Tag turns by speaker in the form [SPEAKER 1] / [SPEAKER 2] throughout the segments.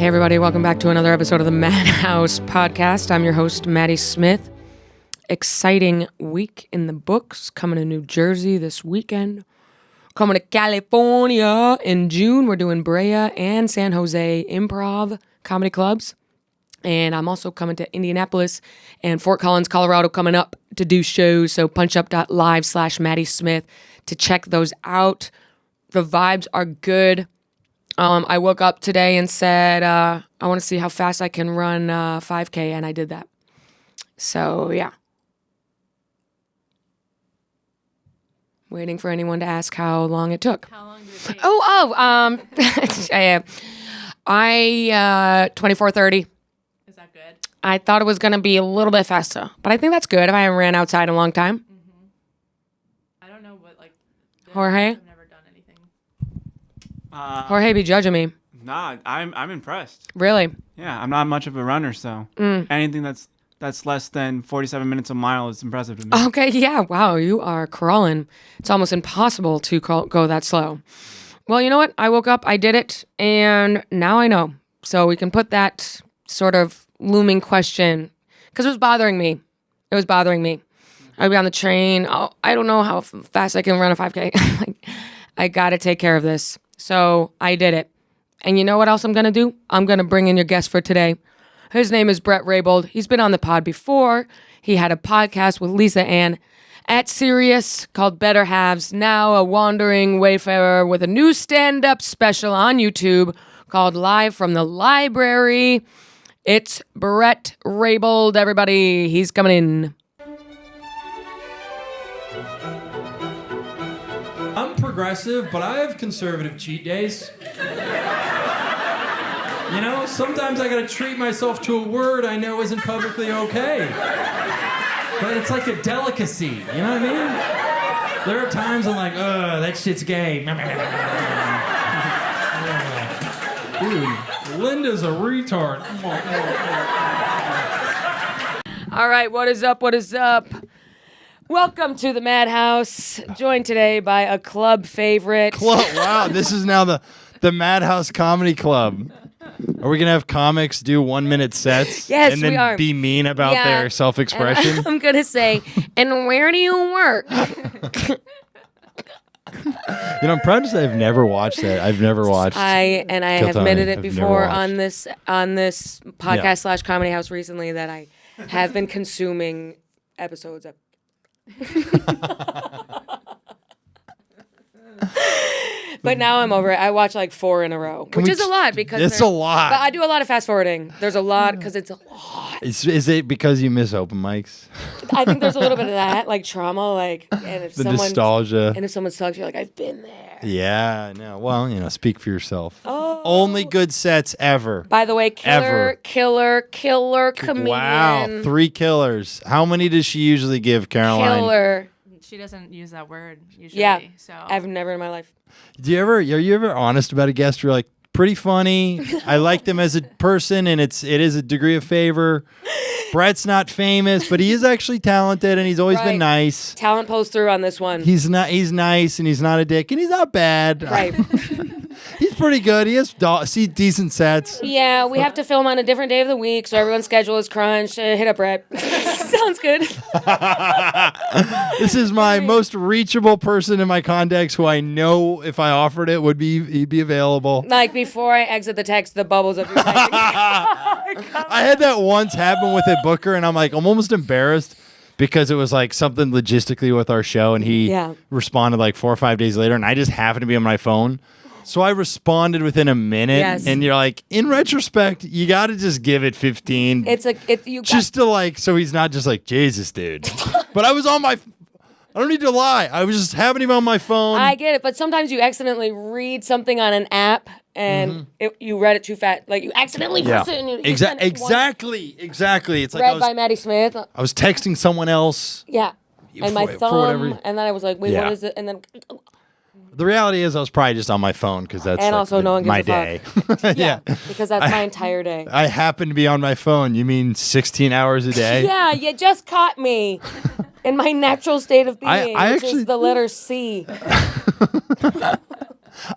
[SPEAKER 1] Hey everybody, welcome back to another episode of the Madhouse podcast. I'm your host, Maddie Smith. Exciting week in the books. Coming to New Jersey this weekend. Coming to California in June. We're doing BREA and San Jose improv comedy clubs. And I'm also coming to Indianapolis and Fort Collins, Colorado coming up to do shows. So punchup.live/Maddie Smith to check those out. The vibes are good. I woke up today and said, I want to see how fast I can run 5K, and I did that. So, yeah. Waiting for anyone to ask how long it took.
[SPEAKER 2] How long did it take?
[SPEAKER 1] I 24:30.
[SPEAKER 2] Is that good?
[SPEAKER 1] I thought it was going to be a little bit faster, but I think that's good if I haven't ran outside in a long time.
[SPEAKER 2] Mm-hmm. I don't know what, like...
[SPEAKER 1] Jorge?
[SPEAKER 2] I've never done anything.
[SPEAKER 1] Jorge be judging me.
[SPEAKER 3] Nah, I'm impressed.
[SPEAKER 1] Really?
[SPEAKER 3] Yeah, I'm not much of a runner, so anything that's less than 47 minutes a mile is impressive to me.
[SPEAKER 1] Okay, yeah, wow, you are crawling. It's almost impossible to go that slow. Well, you know what? I woke up, I did it, and now I know. So we can put that sort of looming question, because it was bothering me. I'd be on the train. Oh, I don't know how fast I can run a 5K. Like, I got to take care of this. So I did it. And you know what else I'm going to do? I'm going to bring in your guest for today. His name is Bret Raybould. He's been on the pod before. He had a podcast with Lisa Ann at Sirius called Better Halves. Now a wandering wayfarer with a new stand-up special on YouTube called Live from the Library. It's Bret Raybould, everybody. He's coming in.
[SPEAKER 4] I'm progressive, but I have conservative cheat days. You know, sometimes I gotta treat myself to a word I know isn't publicly okay. But it's like a delicacy, you know what I mean? There are times I'm like, that shit's gay. Dude, Linda's a retard.
[SPEAKER 1] All right, what is up? Welcome to the Madhouse, joined today by a club favorite.
[SPEAKER 5] Wow, this is now the Madhouse Comedy Club. Are we going to have comics do 1-minute sets?
[SPEAKER 1] Yes,
[SPEAKER 5] and then
[SPEAKER 1] we are.
[SPEAKER 5] be mean about their self-expression?
[SPEAKER 1] And I'm going to say, and where do you work?
[SPEAKER 5] I'm proud to say I've never watched that. I've never watched.
[SPEAKER 1] I have
[SPEAKER 5] Kill
[SPEAKER 1] admitted
[SPEAKER 5] Tony.
[SPEAKER 1] it
[SPEAKER 5] I've
[SPEAKER 1] before
[SPEAKER 5] never
[SPEAKER 1] on this podcast / Comedy House recently that I have been consuming episodes of. But now I'm over it. I watch like 4 in a row, which is a lot because
[SPEAKER 5] it's a lot.
[SPEAKER 1] But I do a lot of fast forwarding. There's a lot because it's a lot.
[SPEAKER 5] Is it because you miss open mics?
[SPEAKER 1] I think there's a little bit of that, like trauma, like and if
[SPEAKER 5] The
[SPEAKER 1] someone
[SPEAKER 5] nostalgia.
[SPEAKER 1] and if someone sucks, you're like, I've been there.
[SPEAKER 5] Yeah, I know. Well, speak for yourself.
[SPEAKER 1] Oh.
[SPEAKER 5] Only good sets ever.
[SPEAKER 1] By the way,
[SPEAKER 5] Ever.
[SPEAKER 1] killer comedian.
[SPEAKER 5] Wow, 3 killers. How many does she usually give, Caroline?
[SPEAKER 1] Killer.
[SPEAKER 2] She doesn't use that word usually.
[SPEAKER 1] Yeah.
[SPEAKER 2] So
[SPEAKER 1] I've never in my life.
[SPEAKER 5] Are you ever honest about a guest? You're like, pretty funny. I like them as a person, and it is a degree of favor. Bret's not famous, but he is actually talented, and he's always been nice.
[SPEAKER 1] Talent pulls through on this one.
[SPEAKER 5] He's nice, and he's not a dick, and he's not bad.
[SPEAKER 1] Right.
[SPEAKER 5] He's pretty good. He has decent sets.
[SPEAKER 1] Yeah, we have to film on a different day of the week, so everyone's schedule is crunched. Hit up Bret. Sounds good.
[SPEAKER 5] This is my most reachable person in my contacts who I know if I offered it he'd be available.
[SPEAKER 1] Like before I exit the text, the bubbles of your typing.
[SPEAKER 5] I had that once happen with a booker, and I'm almost embarrassed because it was like something logistically with our show, and he responded like 4 or 5 days later, and I just happened to be on my phone. So I responded within a minute, and you're like, in retrospect, you got to just give it 15. So he's not just like, Jesus, dude. But I was on I don't need to lie. I was just having him on my phone.
[SPEAKER 1] I get it, but sometimes you accidentally read something on an app, and you read it too fast. Like you accidentally press it, and you
[SPEAKER 5] Exactly. It's like
[SPEAKER 1] read by Maddie Smith.
[SPEAKER 5] I was texting someone else.
[SPEAKER 1] Yeah. And my thumb, and then I was like, wait, what is it? And then...
[SPEAKER 5] The reality is I was probably just on my phone because that's
[SPEAKER 1] and also no one gives
[SPEAKER 5] my
[SPEAKER 1] a fuck.
[SPEAKER 5] day.
[SPEAKER 1] Yeah, because that's my entire day.
[SPEAKER 5] I happen to be on my phone. You mean 16 hours a day?
[SPEAKER 1] Yeah, you just caught me in my natural state of being,
[SPEAKER 5] I
[SPEAKER 1] which
[SPEAKER 5] actually
[SPEAKER 1] is the letter C.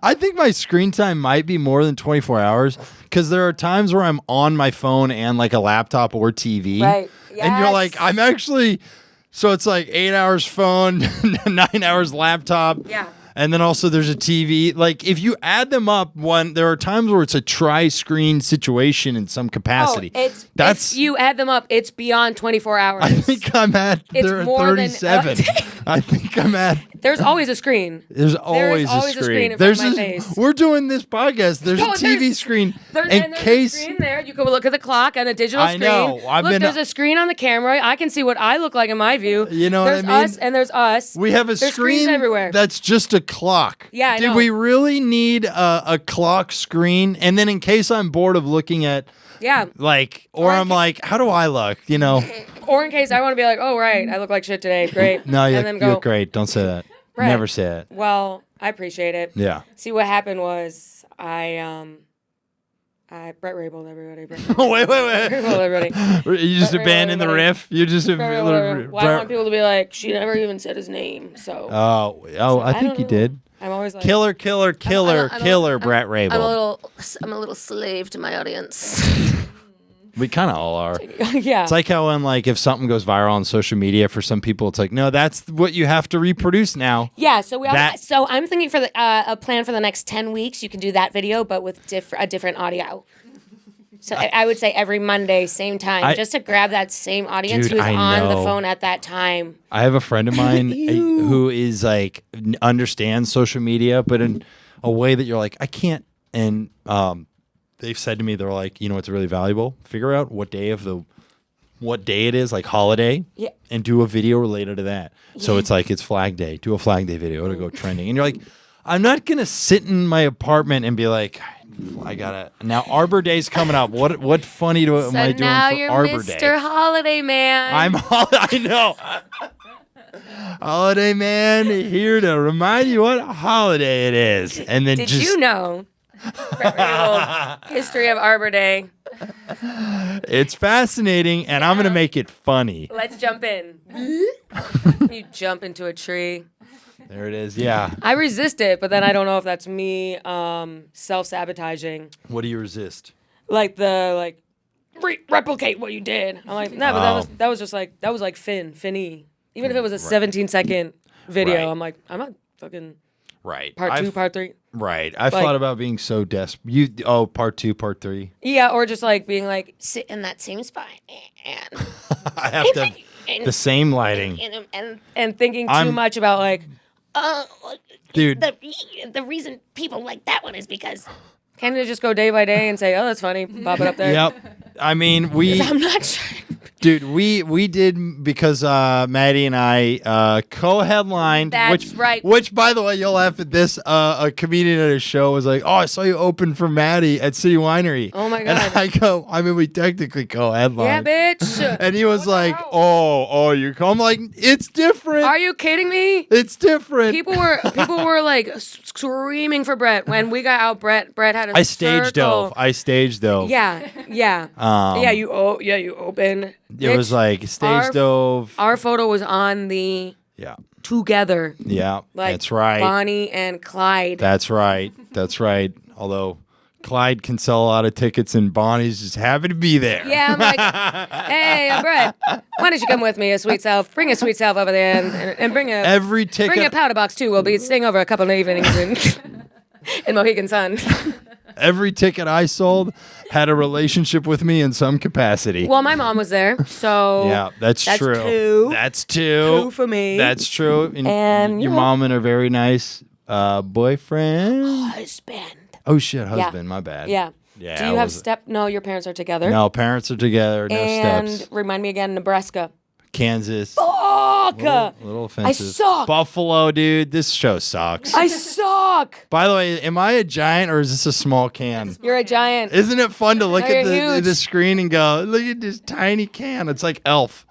[SPEAKER 5] I think my screen time might be more than 24 hours because there are times where I'm on my phone and like a laptop or TV.
[SPEAKER 1] Right.
[SPEAKER 5] And you're like, I'm actually, so it's like 8 hours phone, 9 hours laptop.
[SPEAKER 1] Yeah.
[SPEAKER 5] And then also there's a TV. Like if you add them up, there are times where it's a tri-screen situation in some capacity.
[SPEAKER 1] If you add them up, it's beyond 24 hours.
[SPEAKER 5] I think I'm at
[SPEAKER 1] It's more than-
[SPEAKER 5] 37. I think I'm at.
[SPEAKER 1] There's always a screen.
[SPEAKER 5] There's always a screen.
[SPEAKER 1] in front of my face.
[SPEAKER 5] We're doing this podcast. There's a TV
[SPEAKER 1] there's-
[SPEAKER 5] screen
[SPEAKER 1] There's
[SPEAKER 5] in
[SPEAKER 1] a
[SPEAKER 5] case.
[SPEAKER 1] screen there. You can look at the clock and a digital
[SPEAKER 5] I
[SPEAKER 1] screen.
[SPEAKER 5] know.
[SPEAKER 1] There's a screen on the camera. I can see what I look like in my view.
[SPEAKER 5] You know what I
[SPEAKER 1] there's
[SPEAKER 5] mean?
[SPEAKER 1] us and there's us.
[SPEAKER 5] We have a
[SPEAKER 1] There's
[SPEAKER 5] screen
[SPEAKER 1] screens everywhere.
[SPEAKER 5] that's just a clock.
[SPEAKER 1] Yeah, I
[SPEAKER 5] Did
[SPEAKER 1] know.
[SPEAKER 5] we really need a clock screen? And then in case I'm bored of looking at
[SPEAKER 1] Yeah.
[SPEAKER 5] or I'm like, how do I look? You know?
[SPEAKER 1] Or in case I want to be like, oh, right, I look like shit today. Great.
[SPEAKER 5] No,
[SPEAKER 1] and then
[SPEAKER 5] you
[SPEAKER 1] go,
[SPEAKER 5] look great. Don't say that.
[SPEAKER 1] Right.
[SPEAKER 5] Never say it.
[SPEAKER 1] Well, I appreciate it.
[SPEAKER 5] Yeah.
[SPEAKER 1] See, what happened was I Bret Raybould, everybody. Brett
[SPEAKER 5] wait.
[SPEAKER 1] Raybould, everybody.
[SPEAKER 5] You just
[SPEAKER 1] Bret
[SPEAKER 5] abandoned the
[SPEAKER 1] everybody.
[SPEAKER 5] riff? You just
[SPEAKER 1] Well, I want people to be like, she never even said his name. So
[SPEAKER 5] I think
[SPEAKER 1] don't
[SPEAKER 5] you
[SPEAKER 1] know.
[SPEAKER 5] did.
[SPEAKER 1] I'm always like,
[SPEAKER 5] Killer, Bret Raybould.
[SPEAKER 6] I'm a little slave to my audience.
[SPEAKER 5] We kind of all are.
[SPEAKER 1] yeah.
[SPEAKER 5] It's like how when if something goes viral on social media, for some people it's like, no, that's what you have to reproduce now.
[SPEAKER 1] Yeah, so
[SPEAKER 6] So I'm thinking for a plan for the next 10 weeks. You can do that video, but with a different audio. So I would say every Monday, same time, just to grab that same audience
[SPEAKER 5] Dude,
[SPEAKER 6] who's
[SPEAKER 5] I
[SPEAKER 6] on the
[SPEAKER 5] know.
[SPEAKER 6] phone at that time.
[SPEAKER 5] I have a friend of mine who is understands social media, but in a way that you're like, I can't. And they've said to me, they're like, you know, what's really valuable? Figure out what day it is, like holiday, and do a video related to that. So it's like it's Flag Day. Do a Flag Day video to go trending. And you're like, I'm not gonna sit in my apartment and be like, I gotta now Arbor Day's coming up. What funny am I doing
[SPEAKER 6] now
[SPEAKER 5] for
[SPEAKER 6] you're
[SPEAKER 5] Arbor
[SPEAKER 6] Mr.
[SPEAKER 5] Day?
[SPEAKER 6] Holiday Man.
[SPEAKER 5] I know. Holiday man here to remind you what holiday it is. And then
[SPEAKER 1] Did you know? Bret Raybould, history of Arbor Day.
[SPEAKER 5] It's fascinating, and I'm going to make it funny.
[SPEAKER 1] Let's jump in. You jump into a tree.
[SPEAKER 5] There it is. Yeah.
[SPEAKER 1] I resist it, but then I don't know if that's me self-sabotaging.
[SPEAKER 5] What do you resist?
[SPEAKER 1] Replicate what you did. I'm like, no, but that was just like Finny. Even if it was a 17-second video,
[SPEAKER 5] Right.
[SPEAKER 1] I'm like, I'm not fucking
[SPEAKER 5] Right.
[SPEAKER 1] part 2, part 3.
[SPEAKER 5] Right. I've thought about being so desperate. Part 2, part 3.
[SPEAKER 1] Yeah, or just like being like,
[SPEAKER 6] Sit in that same spot and
[SPEAKER 5] I have to have the same lighting.
[SPEAKER 1] and thinking too
[SPEAKER 5] I'm-
[SPEAKER 1] much about like,
[SPEAKER 5] Dude.
[SPEAKER 6] the reason people like that one is because
[SPEAKER 1] can't you just go day by day and say, oh, that's funny, pop it up there.
[SPEAKER 5] Yep. I mean,
[SPEAKER 6] I'm not sure.
[SPEAKER 5] dude, we did because Maddy and I co-headlined.
[SPEAKER 1] That's right.
[SPEAKER 5] Which, by the way, you'll laugh at this. A comedian at a show was like, "Oh, I saw you open for Maddy at City Winery."
[SPEAKER 1] Oh my
[SPEAKER 5] And
[SPEAKER 1] God.
[SPEAKER 5] I go, I mean, we technically
[SPEAKER 1] Yeah,
[SPEAKER 5] co-headlined.
[SPEAKER 1] bitch.
[SPEAKER 5] And he was like,
[SPEAKER 1] hell?
[SPEAKER 5] "Oh, you come?" I'm like, "It's different.
[SPEAKER 1] Are you kidding me?
[SPEAKER 5] It's different."
[SPEAKER 1] People were like screaming for Bret when we got out. Bret had a
[SPEAKER 5] I stage
[SPEAKER 1] circle.
[SPEAKER 5] dove.
[SPEAKER 1] Yeah. You open.
[SPEAKER 5] It was like stage dove.
[SPEAKER 1] Our photo was on the
[SPEAKER 5] Yeah.
[SPEAKER 1] together.
[SPEAKER 5] Yeah.
[SPEAKER 1] Like
[SPEAKER 5] That's right.
[SPEAKER 1] Bonnie and Clyde.
[SPEAKER 5] That's right. Although Clyde can sell a lot of tickets and Bonnie's just happy to be there.
[SPEAKER 1] Yeah, I'm like, hey, I'm Bret. Why don't you come with me, a sweet self? Bring a sweet self over there and bring a
[SPEAKER 5] Every ticket.
[SPEAKER 1] bring a powder box too. We'll be staying over a couple of evenings in Mohegan Sun.
[SPEAKER 5] Every ticket I sold had a relationship with me in some capacity.
[SPEAKER 1] Well, my mom was there, so
[SPEAKER 5] Yeah, that's true.
[SPEAKER 1] Two.
[SPEAKER 5] That's two.
[SPEAKER 1] Two for me.
[SPEAKER 5] That's true.
[SPEAKER 1] And,
[SPEAKER 5] your
[SPEAKER 1] you know.
[SPEAKER 5] mom and a very nice boyfriend.
[SPEAKER 6] Husband.
[SPEAKER 5] Oh shit, husband. My bad.
[SPEAKER 1] Yeah.
[SPEAKER 5] Yeah.
[SPEAKER 1] Do you have No, your parents are together.
[SPEAKER 5] No, parents are together. No
[SPEAKER 1] and
[SPEAKER 5] steps.
[SPEAKER 1] remind me again, Nebraska.
[SPEAKER 5] Kansas.
[SPEAKER 1] Fuck!
[SPEAKER 5] Little offensive.
[SPEAKER 1] I suck.
[SPEAKER 5] Buffalo, dude. This show sucks.
[SPEAKER 1] I suck.
[SPEAKER 5] By the way, am I a giant or is this a small can?
[SPEAKER 1] You're a giant.
[SPEAKER 5] Isn't it fun to look
[SPEAKER 1] No,
[SPEAKER 5] at
[SPEAKER 1] you're huge.
[SPEAKER 5] the screen and go, look at this tiny can? It's like Elf.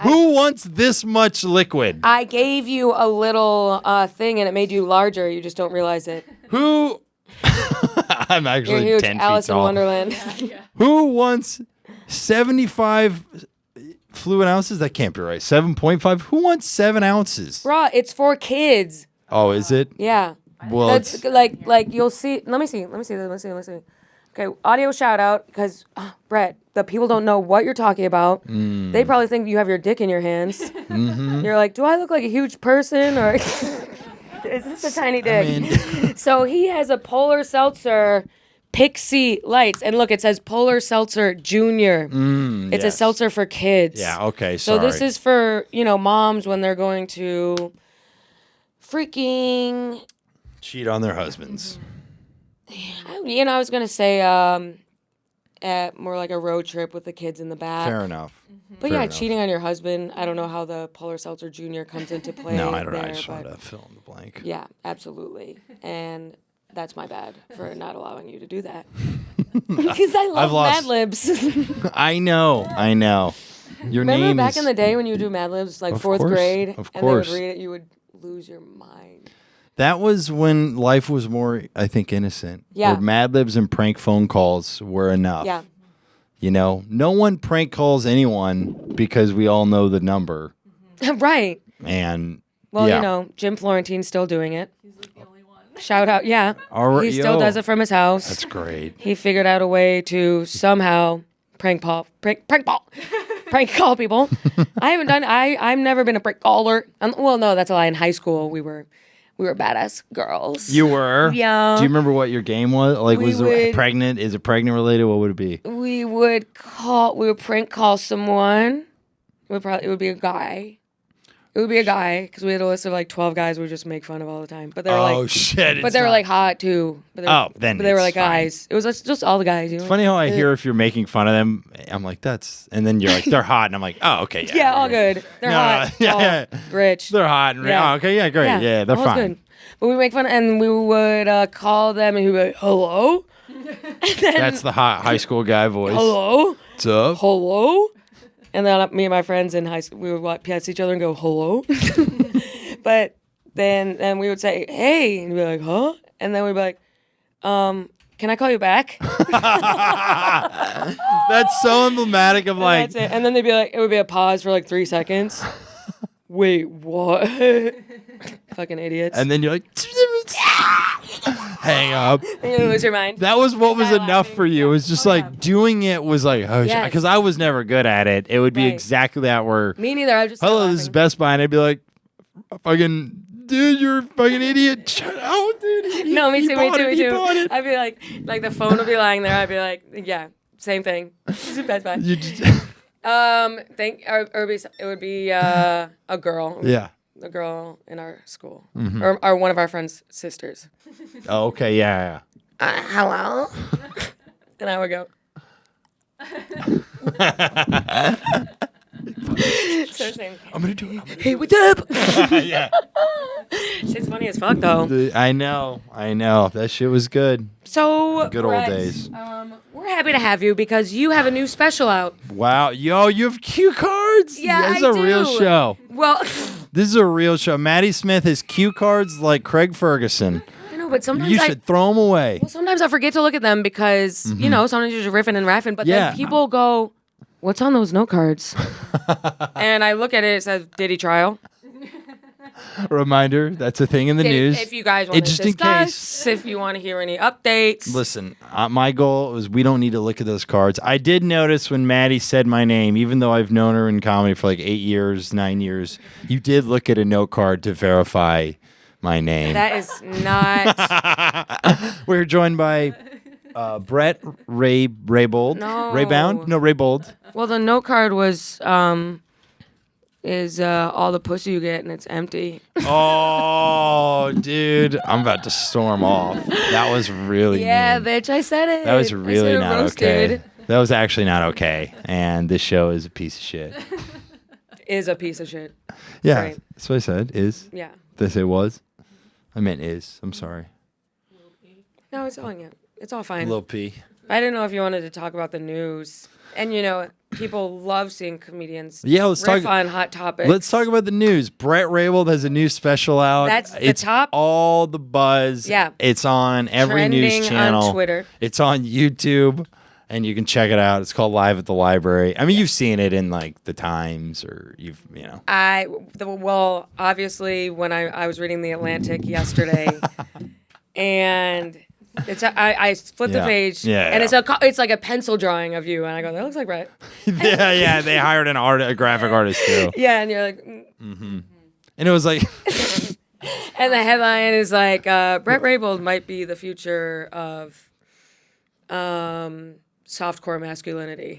[SPEAKER 5] Who wants this much liquid?
[SPEAKER 1] I gave you a little thing and it made you larger. You just don't realize it.
[SPEAKER 5] Who? I'm
[SPEAKER 1] You're
[SPEAKER 5] actually
[SPEAKER 1] huge.
[SPEAKER 5] 10
[SPEAKER 1] Alice
[SPEAKER 5] feet
[SPEAKER 1] in
[SPEAKER 5] tall.
[SPEAKER 1] Wonderland.
[SPEAKER 5] Who wants 75 fluid ounces? That can't be right. 7.5? Who wants 7 ounces?
[SPEAKER 1] Bruh, it's for kids.
[SPEAKER 5] Oh, is it?
[SPEAKER 1] Yeah.
[SPEAKER 5] Well,
[SPEAKER 1] That's like you'll see. Let me see. Okay, audio shout out because Bret, the people don't know what you're talking about. They probably think you have your dick in your hands. You're like, do I look like a huge person or is this a tiny dick? So he has a Polar Seltzer Pixie Lights, and look, it says Polar Seltzer Junior. It's a seltzer for kids.
[SPEAKER 5] Yeah. Okay.
[SPEAKER 1] So
[SPEAKER 5] Sorry.
[SPEAKER 1] this is for moms when they're going to freaking
[SPEAKER 5] cheat on their husbands.
[SPEAKER 1] I was gonna say more like a road trip with the kids in the back.
[SPEAKER 5] Fair enough.
[SPEAKER 1] But
[SPEAKER 5] Fair
[SPEAKER 1] yeah,
[SPEAKER 5] enough.
[SPEAKER 1] cheating on your husband. I don't know how the Polar Seltzer Junior comes into play.
[SPEAKER 5] No, I don't know.
[SPEAKER 1] there,
[SPEAKER 5] I just
[SPEAKER 1] but
[SPEAKER 5] wanted to fill in the blank.
[SPEAKER 1] yeah, absolutely. And that's my bad for not allowing you to do that. Because I love Mad Libs.
[SPEAKER 5] I know. Your
[SPEAKER 1] Remember
[SPEAKER 5] name
[SPEAKER 1] back
[SPEAKER 5] is...
[SPEAKER 1] in the day when you would do Mad Libs, like
[SPEAKER 5] Of
[SPEAKER 1] fourth
[SPEAKER 5] course,
[SPEAKER 1] grade,
[SPEAKER 5] of
[SPEAKER 1] and they would
[SPEAKER 5] course.
[SPEAKER 1] read it, you would lose your mind.
[SPEAKER 5] That was when life was more, I think, innocent.
[SPEAKER 1] Yeah.
[SPEAKER 5] Where Mad Libs and prank phone calls were enough.
[SPEAKER 1] Yeah.
[SPEAKER 5] No one prank calls anyone because we all know the number.
[SPEAKER 1] Right.
[SPEAKER 5] And
[SPEAKER 1] Well, Jim Florentine's still doing it.
[SPEAKER 2] He's like the only one.
[SPEAKER 1] Shout out, yeah. He still does it from his house.
[SPEAKER 5] That's great.
[SPEAKER 1] He figured out a way to somehow prank call people. I've never been a prank caller. Well, no, that's a lie. In high school, we were badass girls.
[SPEAKER 5] You were?
[SPEAKER 1] Yeah.
[SPEAKER 5] Do you remember what your game was? Like,
[SPEAKER 1] We
[SPEAKER 5] it pregnant? Is it pregnant related? What would it be?
[SPEAKER 1] We would prank call someone. It would be a guy. It would be a guy because we had a list of like 12 guys we would just make fun of all the time. But they were
[SPEAKER 5] shit.
[SPEAKER 1] But they were like hot too. But
[SPEAKER 5] then
[SPEAKER 1] they were
[SPEAKER 5] it's
[SPEAKER 1] like
[SPEAKER 5] fine.
[SPEAKER 1] guys. It was just all the guys.
[SPEAKER 5] It's funny how I hear if you're making fun of them, I'm like, and then you're like, they're hot. And I'm like, oh, okay. Yeah,
[SPEAKER 1] Yeah, all good. They're hot.
[SPEAKER 5] Yeah.
[SPEAKER 1] Rich.
[SPEAKER 5] They're hot. And,
[SPEAKER 1] Yeah.
[SPEAKER 5] Oh, okay. Yeah, great. Yeah, they're
[SPEAKER 1] all
[SPEAKER 5] fine.
[SPEAKER 1] Good. But we make fun and we would call them and he'd be like, hello?
[SPEAKER 5] That's the hot high school guy voice.
[SPEAKER 1] Hello?
[SPEAKER 5] What's up?
[SPEAKER 1] Hello? And then me and my friends in high school, we would pass each other and go, hello? But then we would say, hey, and we'd be like, huh? And then we'd be like, can I call you back?
[SPEAKER 5] That's so emblematic of like,
[SPEAKER 1] That's it. And then they'd be like, it would be a pause for like 3 seconds. Wait, what? Fucking idiots.
[SPEAKER 5] and then you're like, hang up.
[SPEAKER 1] And you lose your mind.
[SPEAKER 5] That was what was
[SPEAKER 1] Die
[SPEAKER 5] enough
[SPEAKER 1] laughing.
[SPEAKER 5] for you. It was just like doing it was like, oh,
[SPEAKER 1] Yes.
[SPEAKER 5] because I was never good at it. It would be
[SPEAKER 1] Right.
[SPEAKER 5] exactly that where,
[SPEAKER 1] Me neither. I just
[SPEAKER 5] hello, this is Best Buy. And I'd be like, fucking, dude, you're a fucking idiot. Shut up, dude.
[SPEAKER 1] No, me
[SPEAKER 5] He
[SPEAKER 1] too, me
[SPEAKER 5] bought
[SPEAKER 1] too,
[SPEAKER 5] it,
[SPEAKER 1] me
[SPEAKER 5] he
[SPEAKER 1] too.
[SPEAKER 5] bought it.
[SPEAKER 1] I'd be like the phone would be lying there. I'd be like, yeah, same thing. This is Best Buy.
[SPEAKER 5] You just,
[SPEAKER 1] It would be a girl.
[SPEAKER 5] yeah.
[SPEAKER 1] A girl in our school,
[SPEAKER 5] Mm-hmm.
[SPEAKER 1] or one of our friends' sisters.
[SPEAKER 5] Oh, okay. Yeah.
[SPEAKER 1] Hello. And I would go. So same.
[SPEAKER 5] I'm going to do it.
[SPEAKER 1] Hey, what's up?
[SPEAKER 5] Yeah.
[SPEAKER 1] Shit's funny as fuck though.
[SPEAKER 5] I know. That shit was good.
[SPEAKER 1] So
[SPEAKER 5] Good old
[SPEAKER 1] Brett,
[SPEAKER 5] days.
[SPEAKER 1] We're happy to have you because you have a new special out.
[SPEAKER 5] Wow. Yo, you have cue cards?
[SPEAKER 1] Yeah,
[SPEAKER 5] This is
[SPEAKER 1] I
[SPEAKER 5] a real
[SPEAKER 1] do.
[SPEAKER 5] show.
[SPEAKER 1] Well,
[SPEAKER 5] This is a real show. Maddie Smith has cue cards like Craig Ferguson.
[SPEAKER 1] I know, but sometimes
[SPEAKER 5] You should throw them away.
[SPEAKER 1] Well, sometimes I forget to look at them because, sometimes you're just riffing and raffing, but
[SPEAKER 5] Yeah.
[SPEAKER 1] then people go, what's on those note cards? And I look at it, it says Diddy trial.
[SPEAKER 5] Reminder, that's a thing in the news.
[SPEAKER 1] If you guys want to
[SPEAKER 5] Just in
[SPEAKER 1] discuss, if you want to hear any updates.
[SPEAKER 5] Listen, my goal was we don't need to look at those cards. I did notice when Maddie said my name, even though I've known her in comedy for like 9 years, you did look at a note card to verify my name.
[SPEAKER 1] That is not.
[SPEAKER 5] We're joined by Bret Raybould.
[SPEAKER 1] No.
[SPEAKER 5] Raybound? No, Raybould.
[SPEAKER 1] Well, the note card was all the pussy you get and it's empty.
[SPEAKER 5] Oh, dude. I'm about to storm off. That was really
[SPEAKER 1] Yeah,
[SPEAKER 5] mean.
[SPEAKER 1] bitch, I said it.
[SPEAKER 5] That was
[SPEAKER 1] I
[SPEAKER 5] really
[SPEAKER 1] said it
[SPEAKER 5] not
[SPEAKER 1] roasted.
[SPEAKER 5] okay. That was actually not okay. And this show is a piece of shit.
[SPEAKER 1] Is a piece of shit.
[SPEAKER 5] Yeah,
[SPEAKER 1] Right.
[SPEAKER 5] that's what I said. Is.
[SPEAKER 1] Yeah.
[SPEAKER 5] Did I say was? I meant is. I'm sorry.
[SPEAKER 1] No, it's all It's all fine.
[SPEAKER 5] Lil P.
[SPEAKER 1] I didn't know if you wanted to talk about the news. And people love seeing comedians
[SPEAKER 5] Yeah, let's
[SPEAKER 1] riff
[SPEAKER 5] talk.
[SPEAKER 1] on hot topics.
[SPEAKER 5] Let's talk about the news. Bret Raybould has a new special out.
[SPEAKER 1] That's the
[SPEAKER 5] it's
[SPEAKER 1] top.
[SPEAKER 5] all the buzz.
[SPEAKER 1] Yeah.
[SPEAKER 5] It's on every
[SPEAKER 1] Trending
[SPEAKER 5] news channel.
[SPEAKER 1] on Twitter.
[SPEAKER 5] It's on YouTube, and you can check it out. It's called Live at the Library. I mean, you've seen it in like the Times, or well,
[SPEAKER 1] obviously, when I was reading The Atlantic yesterday, and I flip the page, and it's like a pencil drawing of you, and I go, that looks like Bret.
[SPEAKER 5] yeah. They hired a graphic artist too.
[SPEAKER 1] Yeah, and you're like,
[SPEAKER 5] and it was like,
[SPEAKER 1] and the headline is like, Bret Raybould might be the future of softcore masculinity.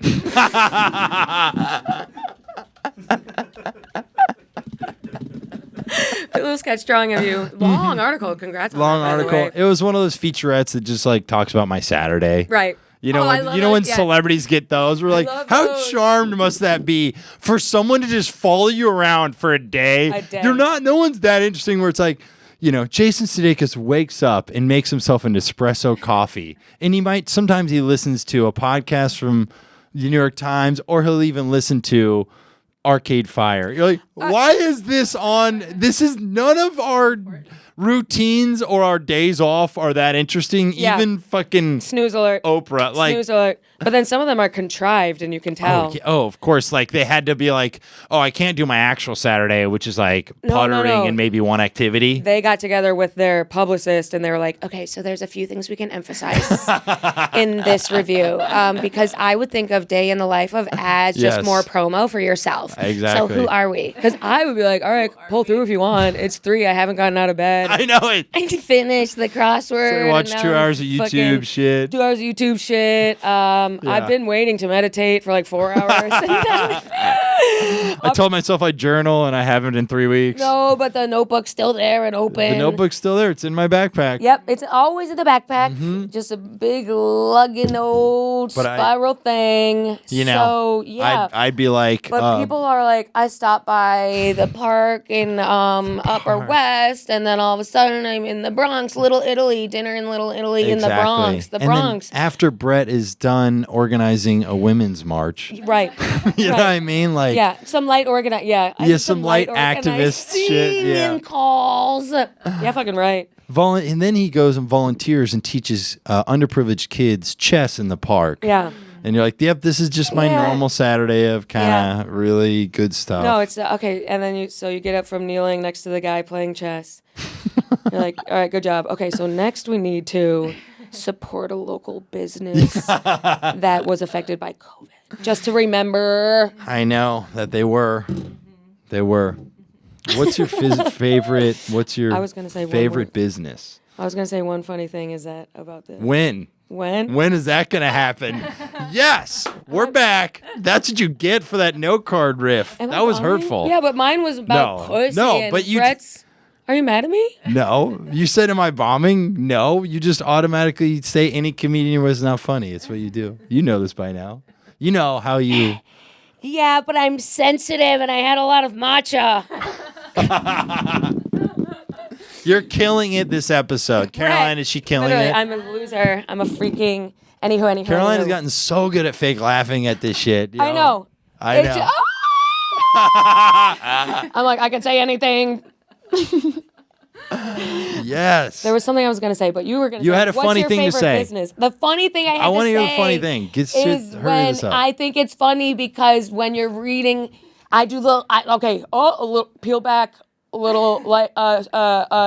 [SPEAKER 1] A little sketch drawing of you. Long article. Congrats.
[SPEAKER 5] Long
[SPEAKER 1] on that,
[SPEAKER 5] article. It was one of those featurettes that just like talks about my Saturday.
[SPEAKER 1] Right.
[SPEAKER 5] You know, when celebrities get those, we're like, how charmed must that be for someone to just follow you around for a day? No one's that interesting where it's like, you know, Jason Sudeikis wakes up and makes himself an espresso coffee. And sometimes he listens to a podcast from the New York Times, or he'll even listen to Arcade Fire. You're like, why is this on? This is none of our routines or our days off are that interesting. Yeah. Even fucking
[SPEAKER 1] snooze alert,
[SPEAKER 5] Oprah, like
[SPEAKER 1] snooze alert. But then some of them are contrived, and you can tell.
[SPEAKER 5] Oh, of course. Like they had to be like, oh, I can't do my actual Saturday, which is like puttering and maybe one activity.
[SPEAKER 1] They got together with their publicist, and they were like, okay, so there's a few things we can emphasize in this review, because I would think of day in the life of as just more promo for yourself.
[SPEAKER 5] Exactly.
[SPEAKER 1] So who are we? Because I would be like, all right, pull through if you want. It's 3. I haven't gotten out of bed.
[SPEAKER 5] I know it.
[SPEAKER 1] I finished the crossword.
[SPEAKER 5] So I watched 2 hours of YouTube shit.
[SPEAKER 1] 2 hours of YouTube shit. I've been waiting to meditate for like 4 hours.
[SPEAKER 5] I told myself I'd journal, and I haven't in 3 weeks.
[SPEAKER 1] No, but the notebook's still there and open.
[SPEAKER 5] The notebook's still there. It's in my backpack.
[SPEAKER 1] Yep, it's always in the backpack. Just a big lugging old spiral thing.
[SPEAKER 5] You know,
[SPEAKER 1] so, yeah.
[SPEAKER 5] I'd be like...
[SPEAKER 1] But people are like, I stopped by the park in Upper West, and then all of a sudden I'm in the Bronx, Little Italy, dinner in Little Italy in the Bronx. The Bronx.
[SPEAKER 5] Then after Bret is done organizing a women's march.
[SPEAKER 1] Right.
[SPEAKER 5] You know what I mean? Like,
[SPEAKER 1] some light organize.
[SPEAKER 5] Some light activist shit. Yeah.
[SPEAKER 1] Calls. Yeah, fucking right.
[SPEAKER 5] And then he goes and volunteers and teaches underprivileged kids chess in the park.
[SPEAKER 1] Yeah.
[SPEAKER 5] And you're like, yep, this is just my normal Saturday of kind of really good stuff.
[SPEAKER 1] No, it's okay. And then you get up from kneeling next to the guy playing chess. You're like, all right, good job. Okay, so next we need to support a local business that was affected by COVID. Just to remember.
[SPEAKER 5] I know that they were. They were. What's your favorite? What's your favorite business?
[SPEAKER 1] I was gonna say one funny thing is that about this.
[SPEAKER 5] When is that gonna happen? Yes, we're back. That's what you get for that note card riff. That was hurtful.
[SPEAKER 1] Yeah, but mine was about pussy. No, but Bret's. Are you mad at me?
[SPEAKER 5] No. You said, am I bombing? No. You just automatically say any comedian was not funny. It's what you do. You know this by now. You know how you...
[SPEAKER 6] Yeah, but I'm sensitive and I had a lot of matcha.
[SPEAKER 5] You're killing it this episode. Caroline, is she killing it?
[SPEAKER 1] I'm a loser. I'm a freaking... Anywho.
[SPEAKER 5] Caroline has gotten so good at fake laughing at this shit.
[SPEAKER 1] I know.
[SPEAKER 5] I know.
[SPEAKER 1] I'm like, I can say anything.
[SPEAKER 5] Yes.
[SPEAKER 1] There was something I was going to say, but you were going to say.
[SPEAKER 5] You had a funny thing to say.
[SPEAKER 1] Business? The funny thing I
[SPEAKER 5] want to
[SPEAKER 1] hear
[SPEAKER 5] a funny thing.
[SPEAKER 1] Is when I think it's funny because when you're reading, I do a little peel back, a little like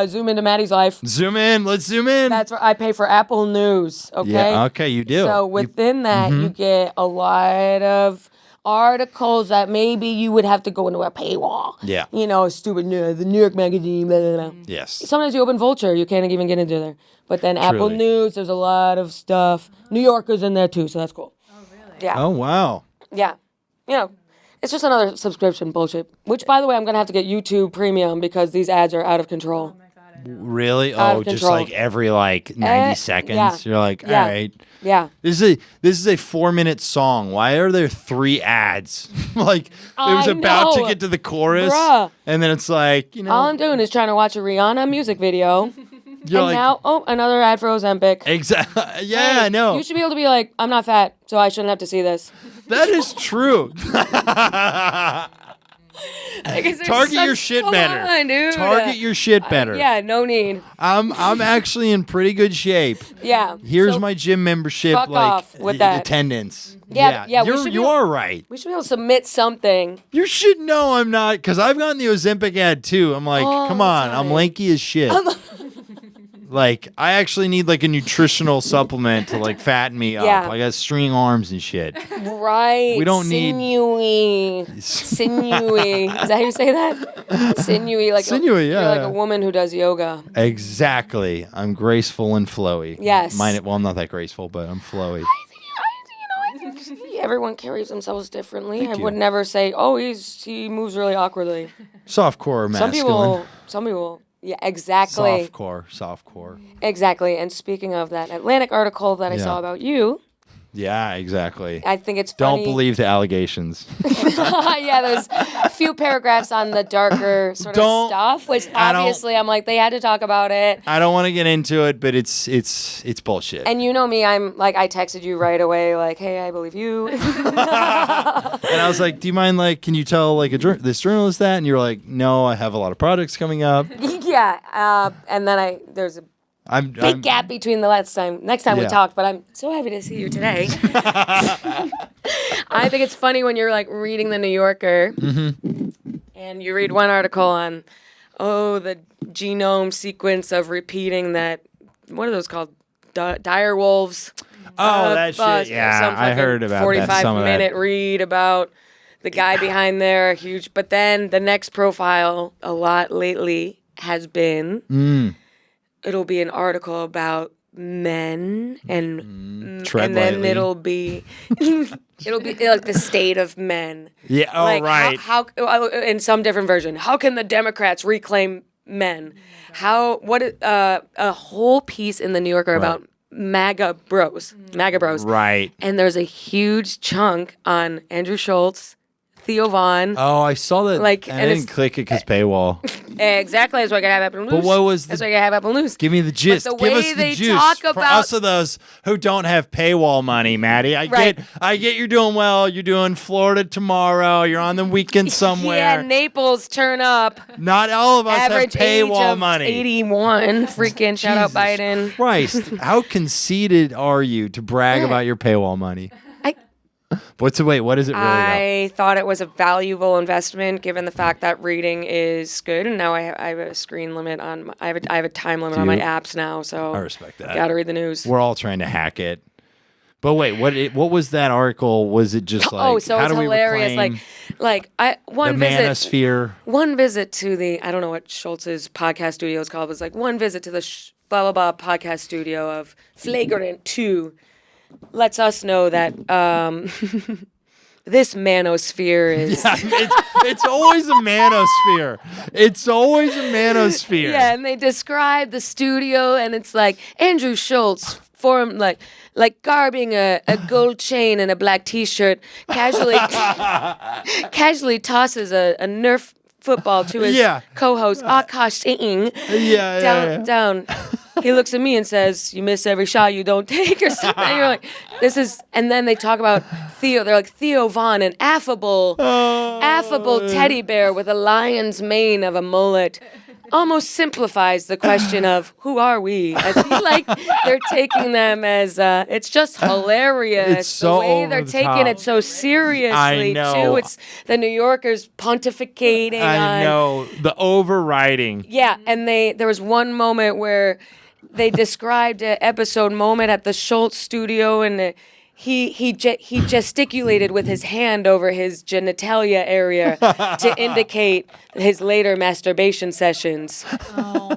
[SPEAKER 1] zoom into Maddy's life.
[SPEAKER 5] Zoom in. Let's zoom in.
[SPEAKER 1] That's where I pay for Apple News. Okay.
[SPEAKER 5] Yeah. Okay, you do.
[SPEAKER 1] So within that, you get a lot of articles that maybe you would have to go into a paywall.
[SPEAKER 5] Yeah.
[SPEAKER 1] You know, stupid, the New York Magazine, blah, blah, blah.
[SPEAKER 5] Yes.
[SPEAKER 1] Sometimes you open Vulture, you can't even get into there. But then Apple News, there's a lot of stuff. New Yorker's in there too, so that's cool.
[SPEAKER 2] Oh, really?
[SPEAKER 1] Yeah.
[SPEAKER 5] Oh, wow.
[SPEAKER 1] Yeah. You know, it's just another subscription bullshit. Which, by the way, I'm going to have to get YouTube Premium because these ads are out of control.
[SPEAKER 2] Oh, my God, I know.
[SPEAKER 5] Really? Just like every 90 seconds?
[SPEAKER 1] Yeah.
[SPEAKER 5] You're like, all right.
[SPEAKER 1] Yeah.
[SPEAKER 5] This is a 4-minute song. Why are there 3 ads? Like, it was about to get to the chorus.
[SPEAKER 1] Bruh.
[SPEAKER 5] And then it's like,
[SPEAKER 1] All I'm doing is trying to watch a Rihanna music video. Now, another ad for Ozempic.
[SPEAKER 5] Exactly. Yeah, I know.
[SPEAKER 1] You should be able to be like, I'm not fat, so I shouldn't have to see this.
[SPEAKER 5] That is true. Target your shit better.
[SPEAKER 1] On, dude.
[SPEAKER 5] Target your shit better.
[SPEAKER 1] Yeah, no need.
[SPEAKER 5] I'm actually in pretty good shape.
[SPEAKER 1] Yeah.
[SPEAKER 5] Here's my gym membership
[SPEAKER 1] fuck off with that.
[SPEAKER 5] attendance.
[SPEAKER 1] Yeah.
[SPEAKER 5] You are right.
[SPEAKER 1] We should be able to submit something.
[SPEAKER 5] You should know I'm not, because I've gotten the Ozempic ad too. I'm like, come on, I'm lanky as shit. Like, I actually need like a nutritional supplement to like fatten me up.
[SPEAKER 6] Yeah.
[SPEAKER 5] I got string arms and shit.
[SPEAKER 6] Right.
[SPEAKER 5] We don't need-
[SPEAKER 6] Sinewy. Is that how you say that? Sinewy. Like
[SPEAKER 5] Sinewy, yeah.
[SPEAKER 6] You're like a woman who does yoga.
[SPEAKER 5] Exactly. I'm graceful and flowy.
[SPEAKER 6] Yes.
[SPEAKER 5] Well, I'm not that graceful, but I'm flowy.
[SPEAKER 6] I think everyone carries themselves differently.
[SPEAKER 5] Thank
[SPEAKER 6] I
[SPEAKER 5] you.
[SPEAKER 6] would never say, "Oh, he moves really awkwardly."
[SPEAKER 5] Softcore masculine.
[SPEAKER 6] Some people, yeah, exactly,
[SPEAKER 5] Softcore.
[SPEAKER 6] exactly. And speaking of that Atlantic article that I saw about you,
[SPEAKER 5] Yeah, exactly.
[SPEAKER 6] I think it's
[SPEAKER 5] Don't
[SPEAKER 6] funny.
[SPEAKER 5] believe the allegations.
[SPEAKER 6] Yeah, there's a few paragraphs on the darker sort of stuff, which obviously I'm like, they had to talk about it.
[SPEAKER 5] I don't want to get into it, but it's bullshit.
[SPEAKER 6] And you know me, I'm like, I texted you right away, like, hey, I believe you.
[SPEAKER 5] And I was like, do you mind, like, can you tell like this journalist that? And you were like, no, I have a lot of projects coming up.
[SPEAKER 6] Yeah, and then there's a big gap between the next time we talked, but I'm so happy to see you today. I think it's funny when you're like reading the New Yorker and you read one article on, the genome sequence of repeating that, what are those called? Dire wolves.
[SPEAKER 5] That shit. Yeah,
[SPEAKER 6] some
[SPEAKER 5] I heard about
[SPEAKER 6] 45-minute read about the guy behind there, huge. But then the next profile a lot lately has been, it'll be an article about men and then it'll be like the state of men.
[SPEAKER 5] Yeah. Oh,
[SPEAKER 6] like
[SPEAKER 5] right.
[SPEAKER 6] How in some different version? How can the Democrats reclaim men? A whole piece in the New Yorker about MAGA bros.
[SPEAKER 5] Right.
[SPEAKER 6] And there's a huge chunk on Andrew Schultz, Theo Vaughn.
[SPEAKER 5] Oh, I saw that.
[SPEAKER 6] Like,
[SPEAKER 5] and I
[SPEAKER 6] and
[SPEAKER 5] didn't
[SPEAKER 6] it's-
[SPEAKER 5] click it because paywall.
[SPEAKER 6] Exactly, that's why I gotta have Apple News.
[SPEAKER 5] But what was
[SPEAKER 6] That's
[SPEAKER 5] the-
[SPEAKER 6] why I gotta have Apple News.
[SPEAKER 5] Give me the gist.
[SPEAKER 6] the
[SPEAKER 5] Give
[SPEAKER 6] way
[SPEAKER 5] us the
[SPEAKER 6] they
[SPEAKER 5] juice.
[SPEAKER 6] talk
[SPEAKER 5] For
[SPEAKER 6] about-
[SPEAKER 5] us of those who don't have paywall money, Maddie. I
[SPEAKER 6] Right.
[SPEAKER 5] get you're doing well. You're doing Florida tomorrow. You're on the weekend somewhere.
[SPEAKER 6] Yeah, Naples turn up.
[SPEAKER 5] Not all of us
[SPEAKER 6] Average
[SPEAKER 5] have paywall
[SPEAKER 6] age of
[SPEAKER 5] money.
[SPEAKER 6] 81. Freaking shout out
[SPEAKER 5] Jesus
[SPEAKER 6] Biden.
[SPEAKER 5] Christ, how conceited are you to brag about your paywall money? What is it really about?
[SPEAKER 6] I thought it was a valuable investment given the fact that reading is good, and now I have a screen limit on. I have a time limit on my apps now, so
[SPEAKER 5] I respect that.
[SPEAKER 6] Gotta read the news.
[SPEAKER 5] We're all trying to hack it. But wait, what was that article? Was it just like
[SPEAKER 6] So
[SPEAKER 5] how
[SPEAKER 6] it's
[SPEAKER 5] do we
[SPEAKER 6] hilarious.
[SPEAKER 5] reclaim
[SPEAKER 6] One
[SPEAKER 5] the
[SPEAKER 6] visit.
[SPEAKER 5] manosphere?
[SPEAKER 6] One visit to the, I don't know what Schultz's podcast studio is called, but it's like one visit to the blah, blah, blah podcast studio of Flagrant 2 lets us know that this manosphere is...
[SPEAKER 5] It's always a manosphere. It's always a manosphere.
[SPEAKER 6] Yeah, and they describe the studio, and it's like Andrew Schultz formed like garbing a gold chain and a black T-shirt, casually tosses a Nerf football to his co-host Akash Singh. Down. He looks at me and says, "You miss every shot you don't take," or something. And you're like, "This is." And then they talk about Theo. They're like Theo Vaughn, an affable teddy bear with a lion's mane of a mullet. Almost simplifies the question of who are we? As like they're taking them as it's just hilarious.
[SPEAKER 5] It's so
[SPEAKER 6] the way
[SPEAKER 5] over
[SPEAKER 6] they're
[SPEAKER 5] the
[SPEAKER 6] taking
[SPEAKER 5] top.
[SPEAKER 6] it so seriously
[SPEAKER 5] I know.
[SPEAKER 6] too. It's the New Yorkers pontificating
[SPEAKER 5] I
[SPEAKER 6] on
[SPEAKER 5] know the overriding.
[SPEAKER 6] yeah, and there was one moment where they described an episode moment at the Schultz studio, and he gesticulated with his hand over his genitalia area to indicate his later masturbation sessions.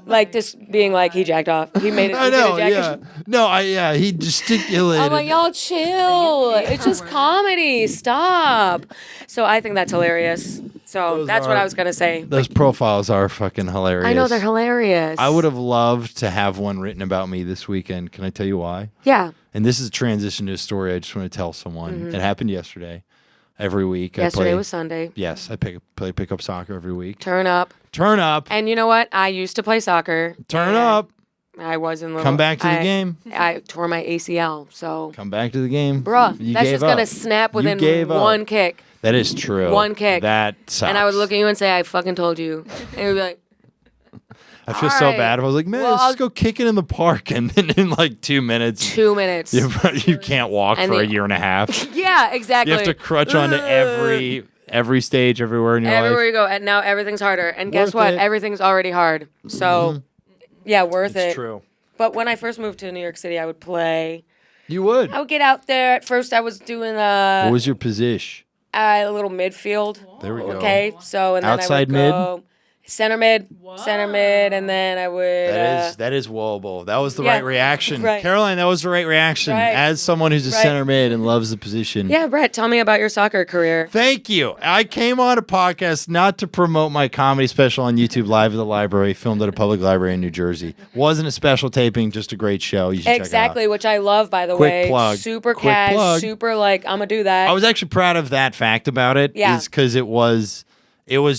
[SPEAKER 6] Like just being like he jacked off. He made it.
[SPEAKER 5] I know. Yeah. He gesticulated.
[SPEAKER 6] I'm like, y'all chill. It's just comedy. Stop. So I think that's hilarious. So that's what I was gonna say.
[SPEAKER 5] Those profiles are fucking hilarious.
[SPEAKER 6] I know they're hilarious.
[SPEAKER 5] I would have loved to have one written about me this weekend. Can I tell you why?
[SPEAKER 6] Yeah.
[SPEAKER 5] And this is a transition to a story I just want to tell someone. It happened yesterday. Every week.
[SPEAKER 6] Yesterday was Sunday.
[SPEAKER 5] Yes, I play pickup soccer every week.
[SPEAKER 6] Turn up.
[SPEAKER 5] Turn up.
[SPEAKER 6] And you know what? I used to play soccer.
[SPEAKER 5] Turn up.
[SPEAKER 6] I was in the
[SPEAKER 5] Come back to the game.
[SPEAKER 6] I tore my ACL, so
[SPEAKER 5] Come back to the game.
[SPEAKER 6] bruh,
[SPEAKER 5] You
[SPEAKER 6] that's
[SPEAKER 5] gave
[SPEAKER 6] just gonna
[SPEAKER 5] up.
[SPEAKER 6] snap
[SPEAKER 5] You
[SPEAKER 6] within
[SPEAKER 5] gave up.
[SPEAKER 6] one kick.
[SPEAKER 5] That is true.
[SPEAKER 6] One kick.
[SPEAKER 5] That sucks.
[SPEAKER 6] And I would look at you and say, I fucking told you. And you'd be like,
[SPEAKER 5] I feel so
[SPEAKER 6] Alright.
[SPEAKER 5] bad. I was like, man,
[SPEAKER 6] Well,
[SPEAKER 5] let's just go kick it in the park. And then in like 2 minutes,
[SPEAKER 6] 2 minutes.
[SPEAKER 5] you can't walk
[SPEAKER 6] And
[SPEAKER 5] for a
[SPEAKER 6] the-
[SPEAKER 5] year and a half.
[SPEAKER 6] Yeah, exactly.
[SPEAKER 5] You have to crutch onto every stage everywhere in your
[SPEAKER 6] everywhere
[SPEAKER 5] life.
[SPEAKER 6] you go. And now everything's harder. And guess
[SPEAKER 5] Worth
[SPEAKER 6] what?
[SPEAKER 5] it.
[SPEAKER 6] Everything's already hard. So, yeah, worth
[SPEAKER 5] It's
[SPEAKER 6] it.
[SPEAKER 5] true.
[SPEAKER 6] But when I first moved to New York City, I would play.
[SPEAKER 5] You would.
[SPEAKER 6] I would get out there. At first, I was doing
[SPEAKER 5] What was your position?
[SPEAKER 6] a little midfield.
[SPEAKER 5] There we go.
[SPEAKER 6] Okay, so and then
[SPEAKER 5] Outside
[SPEAKER 6] I would go center mid, and then I would.
[SPEAKER 5] That is whoa. That was the right reaction,
[SPEAKER 6] right.
[SPEAKER 5] Caroline. That was the right reaction.
[SPEAKER 6] Right.
[SPEAKER 5] As someone who's a center mid and loves the position.
[SPEAKER 6] Yeah, Bret, tell me about your soccer career.
[SPEAKER 5] Thank you. I came on a podcast not to promote my comedy special on YouTube live at the library, filmed at a public library in New Jersey. Wasn't a special taping, just a great show. You should check it out.
[SPEAKER 6] Which I love, by the
[SPEAKER 5] Quick
[SPEAKER 6] way.
[SPEAKER 5] plug.
[SPEAKER 6] Super
[SPEAKER 5] Quick
[SPEAKER 6] cash,
[SPEAKER 5] plug.
[SPEAKER 6] super like I'm gonna do that.
[SPEAKER 5] I was actually proud of that fact about it.
[SPEAKER 6] Yeah.
[SPEAKER 5] Is because it was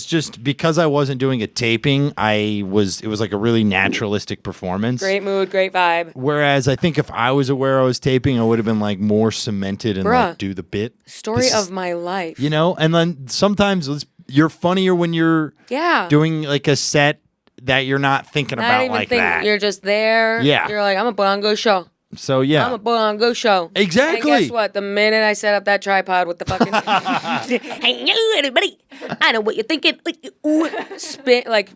[SPEAKER 5] just because I wasn't doing a taping, it was like a really naturalistic performance.
[SPEAKER 6] Great mood, great vibe.
[SPEAKER 5] Whereas I think if I was aware I was taping, I would have been like more cemented and like do the bit.
[SPEAKER 6] Story of my life.
[SPEAKER 5] You know, and then sometimes you're funnier when you're doing like a set that you're not thinking about like that.
[SPEAKER 6] You're just there.
[SPEAKER 5] Yeah.
[SPEAKER 6] You're like, I'm gonna put on a good show.
[SPEAKER 5] So yeah.
[SPEAKER 6] I'm gonna put on a good show.
[SPEAKER 5] Exactly.
[SPEAKER 6] And guess what? The minute I set up that tripod with the fucking hey you everybody, I know what you're thinking. Spin like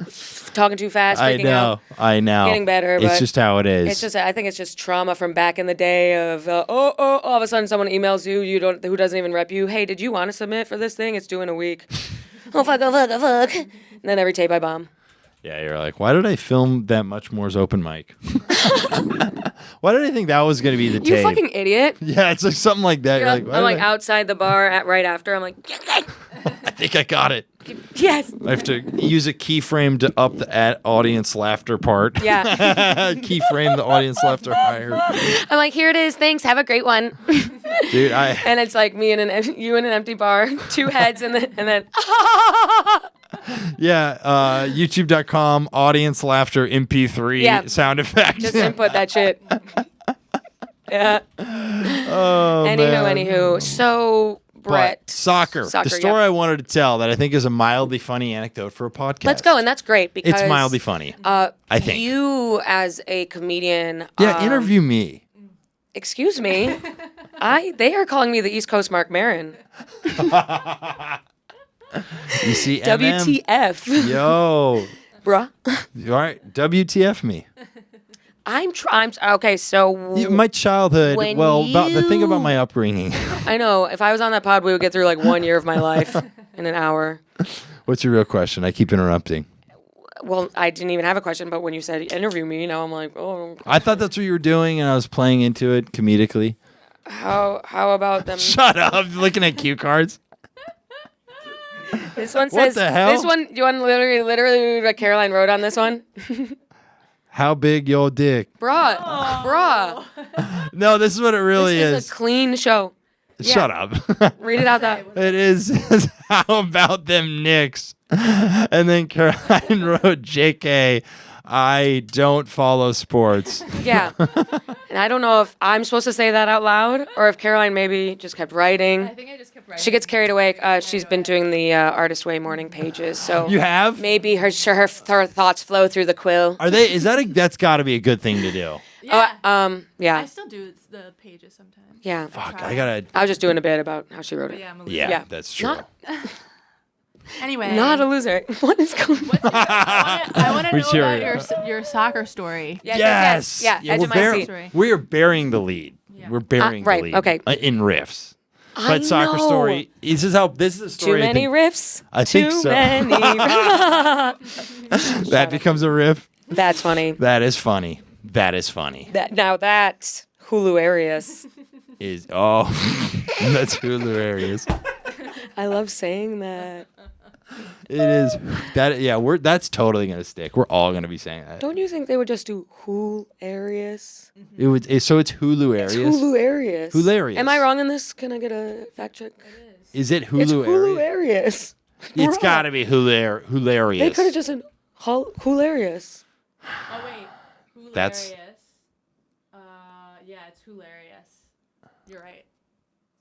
[SPEAKER 6] talking too fast.
[SPEAKER 5] I know.
[SPEAKER 6] Getting better.
[SPEAKER 5] It's
[SPEAKER 6] but
[SPEAKER 5] just how it is.
[SPEAKER 6] It's just I think it's just trauma from back in the day of all of a sudden someone emails you who doesn't even rep you. Hey, did you want to submit for this thing? It's due in a week. Oh fuck. And then every tape I bomb.
[SPEAKER 5] Yeah, you're like, why did I film that Much More's open mic? Why did I think that was going to be the tape?
[SPEAKER 6] You fucking idiot.
[SPEAKER 5] Yeah, it's like something like that. You're like,
[SPEAKER 6] I'm like outside the bar right after. I'm like,
[SPEAKER 5] I think I got it.
[SPEAKER 6] yes.
[SPEAKER 5] I have to use a keyframe to up the audience laughter part.
[SPEAKER 6] Yeah.
[SPEAKER 5] Keyframe the audience laughter higher.
[SPEAKER 6] I'm like, here it is. Thanks. Have a great one.
[SPEAKER 5] Dude, and
[SPEAKER 6] it's like me and you in an empty bar, two heads, and then.
[SPEAKER 5] Yeah, youtube.com, audience laughter MP3 sound effect.
[SPEAKER 6] Just input that shit. Yeah.
[SPEAKER 5] Oh,
[SPEAKER 6] Anywho. So, Bret.
[SPEAKER 5] Soccer. The story I wanted to tell that I think is a mildly funny anecdote for a podcast.
[SPEAKER 6] Let's go, and that's great because
[SPEAKER 5] it's mildly funny. I think.
[SPEAKER 6] You, as a comedian.
[SPEAKER 5] Yeah, interview me.
[SPEAKER 6] Excuse me. They are calling me the East Coast Mark Maron.
[SPEAKER 5] You see,
[SPEAKER 6] WTF?
[SPEAKER 5] Yo,
[SPEAKER 6] bruh.
[SPEAKER 5] All right, WTF me.
[SPEAKER 6] I'm okay. So
[SPEAKER 5] my childhood. About the thing about my upbringing.
[SPEAKER 6] I know. If I was on that pod, we would get through like 1 year of my life in an hour.
[SPEAKER 5] What's your real question? I keep interrupting.
[SPEAKER 6] Well, I didn't even have a question, but when you said interview me, I'm like, oh.
[SPEAKER 5] I thought that's what you were doing, and I was playing into it comedically.
[SPEAKER 6] How about them?
[SPEAKER 5] Shut up! Looking at cue cards.
[SPEAKER 6] This one says.
[SPEAKER 5] What the hell?
[SPEAKER 6] This one, you want literally what Caroline wrote on this one?
[SPEAKER 5] How big your dick?
[SPEAKER 6] Bruh.
[SPEAKER 5] No, this is what it really is.
[SPEAKER 6] This is a clean show.
[SPEAKER 5] Shut up.
[SPEAKER 6] Read it out loud.
[SPEAKER 5] It is. How about them Knicks? And then Caroline wrote, JK, I don't follow sports.
[SPEAKER 6] Yeah. And I don't know if I'm supposed to say that out loud or if Caroline maybe just kept writing.
[SPEAKER 2] I think I just kept writing.
[SPEAKER 6] She gets carried away. She's been doing the Artist Way morning pages. So
[SPEAKER 5] You have?
[SPEAKER 6] maybe her thoughts flow through the quill.
[SPEAKER 5] Are they? That's got to be a good thing to do.
[SPEAKER 2] Yeah.
[SPEAKER 6] Yeah.
[SPEAKER 2] I still do the pages sometimes.
[SPEAKER 6] Yeah.
[SPEAKER 5] Fuck, I gotta.
[SPEAKER 6] I was just doing a bit about how she wrote it.
[SPEAKER 2] But yeah, I'm a loser.
[SPEAKER 5] Yeah, that's true.
[SPEAKER 2] Anyway.
[SPEAKER 6] Not a loser. What is going on?
[SPEAKER 2] I want to
[SPEAKER 5] We
[SPEAKER 2] know
[SPEAKER 5] cheer
[SPEAKER 2] about your soccer story.
[SPEAKER 6] Yes. Yeah, edge
[SPEAKER 5] we're,
[SPEAKER 6] of my seat.
[SPEAKER 5] we are bearing the lead.
[SPEAKER 2] Yeah.
[SPEAKER 5] We're bearing
[SPEAKER 6] right,
[SPEAKER 5] the lead.
[SPEAKER 6] okay.
[SPEAKER 5] In riffs.
[SPEAKER 6] I
[SPEAKER 5] But soccer
[SPEAKER 6] know.
[SPEAKER 5] story. This is a story.
[SPEAKER 6] Too many riffs.
[SPEAKER 5] I think
[SPEAKER 6] Too
[SPEAKER 5] so.
[SPEAKER 6] many riffs.
[SPEAKER 5] That becomes a riff.
[SPEAKER 6] That's funny.
[SPEAKER 5] That is funny. That's
[SPEAKER 6] Now that's hilarious.
[SPEAKER 5] That's hilarious.
[SPEAKER 6] I love saying that.
[SPEAKER 5] It is that. Yeah, that's totally gonna stick. We're all gonna be saying that.
[SPEAKER 6] Don't you think they would just do hilarious?
[SPEAKER 5] It would. So it's Hulu-arious.
[SPEAKER 6] It's hilarious.
[SPEAKER 5] Hilarious.
[SPEAKER 6] Am I wrong in this? Can I get a fact check?
[SPEAKER 5] Is it
[SPEAKER 6] It's
[SPEAKER 5] Hulu-arious?
[SPEAKER 6] hilarious.
[SPEAKER 5] It's
[SPEAKER 6] Bruh.
[SPEAKER 5] got to be hilarious.
[SPEAKER 6] They could have just said hilarious.
[SPEAKER 2] Oh wait. Hilarious.
[SPEAKER 5] That's-
[SPEAKER 2] Yeah, it's hilarious. You're right.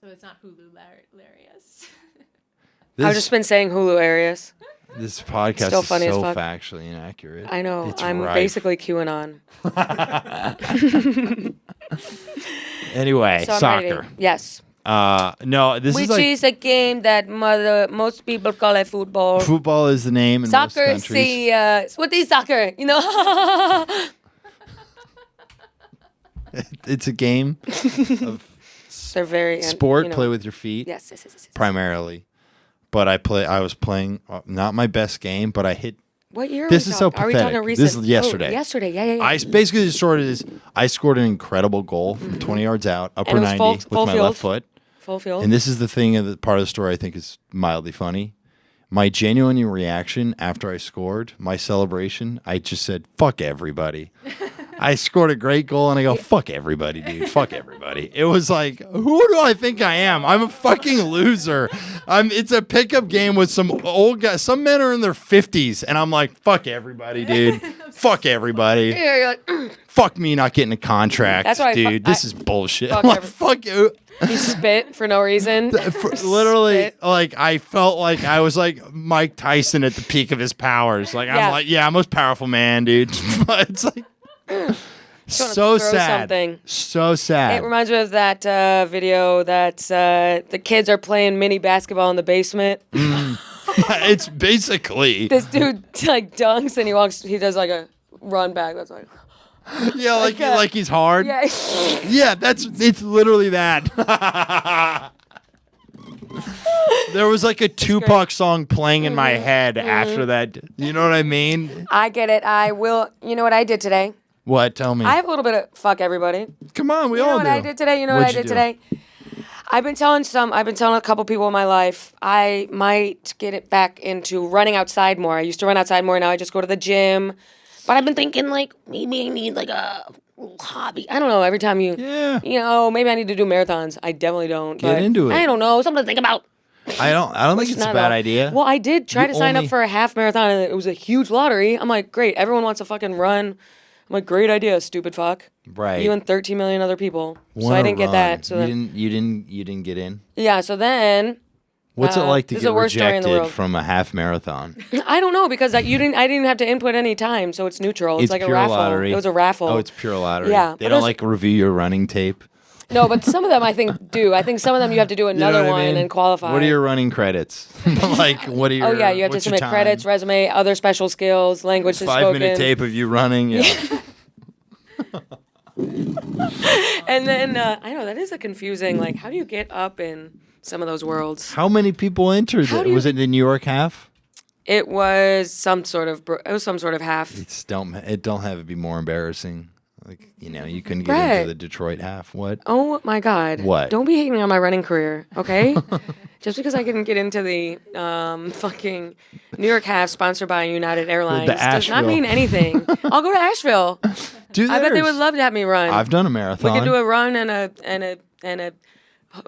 [SPEAKER 2] So it's not hilarious.
[SPEAKER 6] I've just been saying hilarious.
[SPEAKER 5] This podcast
[SPEAKER 6] Still
[SPEAKER 5] is
[SPEAKER 6] funny as
[SPEAKER 5] so
[SPEAKER 6] fuck.
[SPEAKER 5] factually inaccurate.
[SPEAKER 6] I know.
[SPEAKER 5] It's
[SPEAKER 6] I'm
[SPEAKER 5] rife.
[SPEAKER 6] basically QAnon.
[SPEAKER 5] Anyway,
[SPEAKER 6] So I'm
[SPEAKER 5] soccer.
[SPEAKER 6] ready. Yes.
[SPEAKER 5] No, this
[SPEAKER 6] Which
[SPEAKER 5] is like
[SPEAKER 6] is a game that most people call it football.
[SPEAKER 5] football is the name in most
[SPEAKER 6] Soccer,
[SPEAKER 5] countries.
[SPEAKER 6] what is soccer? You know?
[SPEAKER 5] It's a game of
[SPEAKER 6] They're very
[SPEAKER 5] sport. Play with your feet.
[SPEAKER 6] Yes.
[SPEAKER 5] Primarily, but I was playing not my best game, but I hit.
[SPEAKER 6] What year?
[SPEAKER 5] This is so pathetic.
[SPEAKER 6] Are we talking recent?
[SPEAKER 5] This is yesterday.
[SPEAKER 6] Oh, yesterday. Yeah.
[SPEAKER 5] I basically the story is I scored an incredible goal from 20 yards out, upper
[SPEAKER 6] And it was
[SPEAKER 5] 90
[SPEAKER 6] full
[SPEAKER 5] with my
[SPEAKER 6] field?
[SPEAKER 5] left foot.
[SPEAKER 6] Full field.
[SPEAKER 5] And this is the thing of the part of the story I think is mildly funny. My genuine reaction after I scored, my celebration, I just said, fuck everybody. I scored a great goal and I go, fuck everybody, dude. Fuck everybody. It was like, who do I think I am? I'm a fucking loser. It's a pickup game with some old guys. Some men are in their 50s and I'm like, fuck everybody, dude. Fuck everybody.
[SPEAKER 6] Yeah, you're like,
[SPEAKER 5] Fuck me not getting a contract,
[SPEAKER 6] That's why
[SPEAKER 5] dude. This is bullshit.
[SPEAKER 6] fuck
[SPEAKER 5] I'm like,
[SPEAKER 6] every-
[SPEAKER 5] fuck you.
[SPEAKER 6] you spit for no reason.
[SPEAKER 5] Literally,
[SPEAKER 6] Spit.
[SPEAKER 5] like I felt like I was like Mike Tyson at the peak of his powers. Like
[SPEAKER 6] Yeah.
[SPEAKER 5] I'm like, yeah, I'm most powerful man, dude. But it's like so
[SPEAKER 6] throw
[SPEAKER 5] sad.
[SPEAKER 6] something.
[SPEAKER 5] So sad.
[SPEAKER 6] It reminds me of that video that the kids are playing mini basketball in the basement.
[SPEAKER 5] It's basically
[SPEAKER 6] This dude like dunks and he does like a run back. That's like,
[SPEAKER 5] yeah, like he's hard.
[SPEAKER 6] yeah.
[SPEAKER 5] Yeah, it's literally that. There was like a Tupac song playing in my head after that. You know what I mean?
[SPEAKER 6] I get it. I will. You know what I did today?
[SPEAKER 5] What? Tell me.
[SPEAKER 6] I have a little bit of fuck everybody.
[SPEAKER 5] Come on, we
[SPEAKER 6] You know
[SPEAKER 5] all
[SPEAKER 6] what
[SPEAKER 5] do.
[SPEAKER 6] I did today? You know what I
[SPEAKER 5] What'd you
[SPEAKER 6] did
[SPEAKER 5] do?
[SPEAKER 6] today? I've been telling a couple people in my life, I might get it back into running outside more. I used to run outside more. Now I just go to the gym. But I've been thinking, like, maybe I need, like, a hobby. I don't know. Every time maybe I need to do marathons. I definitely don't.
[SPEAKER 5] Get
[SPEAKER 6] but
[SPEAKER 5] into it.
[SPEAKER 6] I don't know. Something to think about.
[SPEAKER 5] I don't think it's a
[SPEAKER 6] Not
[SPEAKER 5] bad
[SPEAKER 6] at all.
[SPEAKER 5] idea.
[SPEAKER 6] Well, I did try
[SPEAKER 5] You
[SPEAKER 6] to sign
[SPEAKER 5] only-
[SPEAKER 6] up for a half marathon, and it was a huge lottery. I'm like, great. Everyone wants to fucking run. I'm like, great idea, stupid fuck.
[SPEAKER 5] Right.
[SPEAKER 6] You and 13 million other people. So
[SPEAKER 5] Wanna
[SPEAKER 6] I didn't get
[SPEAKER 5] run.
[SPEAKER 6] that. So
[SPEAKER 5] you didn't get in.
[SPEAKER 6] yeah. So then
[SPEAKER 5] What's it like to
[SPEAKER 6] this is
[SPEAKER 5] get
[SPEAKER 6] the worst story in the
[SPEAKER 5] rejected
[SPEAKER 6] world.
[SPEAKER 5] from a half marathon?
[SPEAKER 6] I don't know because I didn't have to input any time, so it's neutral. It's like a
[SPEAKER 5] pure
[SPEAKER 6] raffle.
[SPEAKER 5] lottery.
[SPEAKER 6] It was a raffle.
[SPEAKER 5] Oh, it's pure lottery.
[SPEAKER 6] Yeah,
[SPEAKER 5] They
[SPEAKER 6] but
[SPEAKER 5] don't
[SPEAKER 6] there's-
[SPEAKER 5] like review your running tape.
[SPEAKER 6] No, but some of them I think do. I think some of them you have to do
[SPEAKER 5] You know
[SPEAKER 6] another
[SPEAKER 5] what I
[SPEAKER 6] one
[SPEAKER 5] mean?
[SPEAKER 6] and qualify.
[SPEAKER 5] What are your running credits? Like, what are your?
[SPEAKER 6] Oh yeah, you have to
[SPEAKER 5] what's your
[SPEAKER 6] submit
[SPEAKER 5] time?
[SPEAKER 6] credits, resume, other special skills, language to
[SPEAKER 5] 5-minute
[SPEAKER 6] spoken.
[SPEAKER 5] tape of you running. Yeah.
[SPEAKER 6] And then I know that is a confusing. Like, how do you get up in some of those worlds?
[SPEAKER 5] How many people entered
[SPEAKER 6] How
[SPEAKER 5] it?
[SPEAKER 6] do you-
[SPEAKER 5] Was it the New York half?
[SPEAKER 6] It was some sort of half.
[SPEAKER 5] It don't have to be more embarrassing. Like, you couldn't get
[SPEAKER 6] Bret.
[SPEAKER 5] into the Detroit half. What?
[SPEAKER 6] Oh my God!
[SPEAKER 5] What?
[SPEAKER 6] Don't be hating on my running career, okay? Just because I couldn't get into the fucking New York half sponsored by United Airlines does
[SPEAKER 5] Asheville.
[SPEAKER 6] not mean anything. I'll go to Asheville.
[SPEAKER 5] Do
[SPEAKER 6] I bet they
[SPEAKER 5] theirs.
[SPEAKER 6] would love to have me run.
[SPEAKER 5] I've done a
[SPEAKER 6] We
[SPEAKER 5] marathon.
[SPEAKER 6] could do a run and a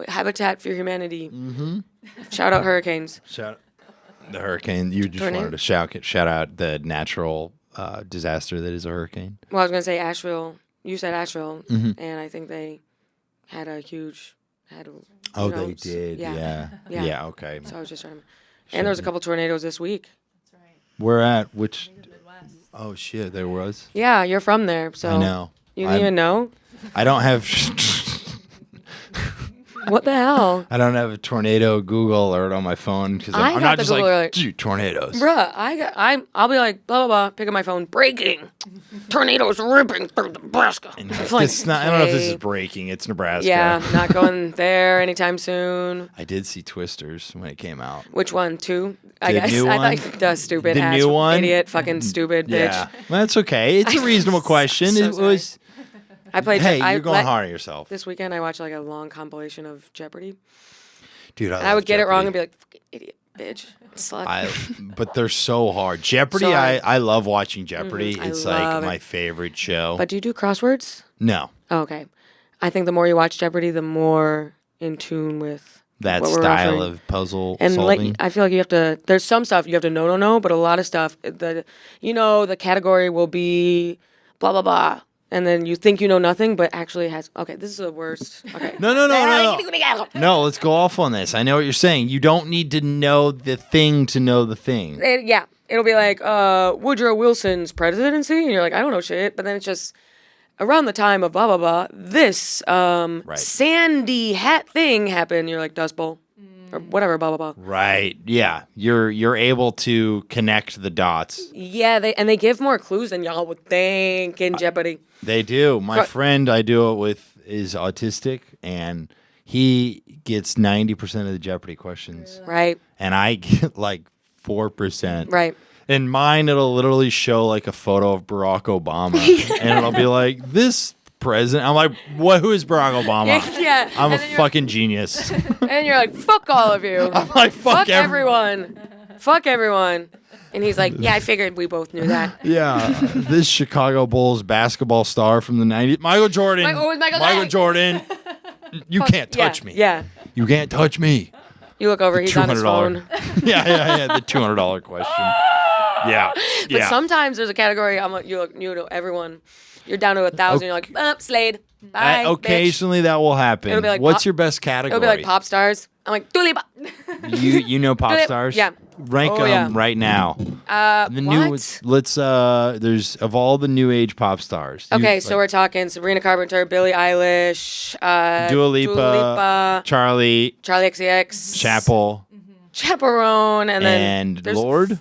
[SPEAKER 6] Habitat for Humanity. Mm-hmm. Shout out hurricanes.
[SPEAKER 5] Shout the hurricane. You just
[SPEAKER 6] Tornado?
[SPEAKER 5] wanted to shout out the natural disaster that is a hurricane.
[SPEAKER 6] Well, I was gonna say Asheville. You said Asheville,
[SPEAKER 5] Mm-hmm.
[SPEAKER 6] and I think they had a huge.
[SPEAKER 5] Oh,
[SPEAKER 6] you know,
[SPEAKER 5] they did. Yeah.
[SPEAKER 6] Yeah.
[SPEAKER 5] Yeah. Okay.
[SPEAKER 6] So I was just trying to. And there was a couple tornadoes this week.
[SPEAKER 5] Where at? Which? Oh shit! There was.
[SPEAKER 6] Yeah, you're from there, so
[SPEAKER 5] I know.
[SPEAKER 6] You didn't even know.
[SPEAKER 5] I don't have.
[SPEAKER 6] What the hell?
[SPEAKER 5] I don't have a tornado Google alert on my phone because
[SPEAKER 6] I
[SPEAKER 5] I'm
[SPEAKER 6] got
[SPEAKER 5] not
[SPEAKER 6] the
[SPEAKER 5] just
[SPEAKER 6] Google
[SPEAKER 5] like
[SPEAKER 6] alert.
[SPEAKER 5] dude, tornadoes.
[SPEAKER 6] Bruh, I'll be like, blah, blah, blah, pick up my phone, breaking. Tornadoes ripping through Nebraska. It's like,
[SPEAKER 5] It's not. I don't know if this is
[SPEAKER 6] okay.
[SPEAKER 5] breaking. It's Nebraska.
[SPEAKER 6] Yeah, not going there anytime soon.
[SPEAKER 5] I did see Twisters when it came out.
[SPEAKER 6] Which one? Two? I
[SPEAKER 5] The
[SPEAKER 6] guess.
[SPEAKER 5] new
[SPEAKER 6] I
[SPEAKER 5] one?
[SPEAKER 6] thought the stupid
[SPEAKER 5] The
[SPEAKER 6] ass
[SPEAKER 5] new one?
[SPEAKER 6] idiot, fucking stupid bitch.
[SPEAKER 5] Yeah, well, that's okay. It's a reasonable question.
[SPEAKER 6] so
[SPEAKER 5] It was.
[SPEAKER 6] I played.
[SPEAKER 5] Hey,
[SPEAKER 6] I
[SPEAKER 5] you're going
[SPEAKER 6] let-
[SPEAKER 5] hard on yourself,
[SPEAKER 6] This weekend, I watched like a long compilation of Jeopardy,
[SPEAKER 5] dude.
[SPEAKER 6] and I would get it wrong and be like, "Fucking idiot, bitch, slut."
[SPEAKER 5] But they're so hard. Jeopardy.
[SPEAKER 6] So hard.
[SPEAKER 5] I love watching Jeopardy.
[SPEAKER 6] I
[SPEAKER 5] It's like
[SPEAKER 6] love it.
[SPEAKER 5] my favorite show.
[SPEAKER 6] But do you do crosswords?
[SPEAKER 5] No,
[SPEAKER 6] Oh, okay. I think the more you watch Jeopardy, the more in tune with
[SPEAKER 5] that
[SPEAKER 6] what we're
[SPEAKER 5] style
[SPEAKER 6] offering.
[SPEAKER 5] of puzzle
[SPEAKER 6] And
[SPEAKER 5] solving.
[SPEAKER 6] like, I feel like you have to. There's some stuff you have to know, but a lot of stuff, the category will be blah blah blah, and then you think you know nothing, but actually it has. Okay, this is the worst. Okay.
[SPEAKER 5] No. No, let's go off on this. I know what you're saying. You don't need to know the thing to know the thing.
[SPEAKER 6] Yeah, it'll be like Woodrow Wilson's presidency, and you're like, I don't know shit, but then it's just around the time of blah blah blah. This Sandy hat thing happened. You're like Dust Bowl. or whatever, blah blah blah.
[SPEAKER 5] Right. Yeah. You're able to connect the dots.
[SPEAKER 6] Yeah, they give more clues than y'all would think in Jeopardy.
[SPEAKER 5] They do. My friend I do it with is autistic, and he gets 90% of the Jeopardy questions.
[SPEAKER 6] Right.
[SPEAKER 5] And I get like 4%.
[SPEAKER 6] Right.
[SPEAKER 5] In mine, it'll literally show like a photo of Barack Obama, and it'll be like, this president. I'm like, what? Who is Barack Obama?
[SPEAKER 6] Yeah.
[SPEAKER 5] I'm a fucking genius.
[SPEAKER 6] And you're like, fuck all of you.
[SPEAKER 5] I'm like, fuck
[SPEAKER 6] everyone. Fuck everyone. And he's like, yeah, I figured we both knew that.
[SPEAKER 5] Yeah, this Chicago Bulls basketball star from the 90s, Michael Jordan. Michael Jordan. You can't touch me.
[SPEAKER 6] Yeah.
[SPEAKER 5] You can't touch me.
[SPEAKER 6] You look over, he's on his phone.
[SPEAKER 5] yeah. The $200 question. Yeah.
[SPEAKER 6] But sometimes there's a category. You know everyone. You're down to 1,000. You're like, Slade. Bye.
[SPEAKER 5] Occasionally that will happen.
[SPEAKER 6] It'll be like
[SPEAKER 5] What's your best category?
[SPEAKER 6] It'll be like pop stars. I'm like, Dua Lipa.
[SPEAKER 5] You know pop stars?
[SPEAKER 6] Yeah.
[SPEAKER 5] Rank them right now.
[SPEAKER 6] The
[SPEAKER 5] new. Let's. There's of all the new age pop stars.
[SPEAKER 6] Okay, so we're talking Sabrina Carpenter, Billie Eilish,
[SPEAKER 5] Dua Lipa, Charlie
[SPEAKER 6] XCX,
[SPEAKER 5] Chapel,
[SPEAKER 6] Chaperone, and then
[SPEAKER 5] Lorde.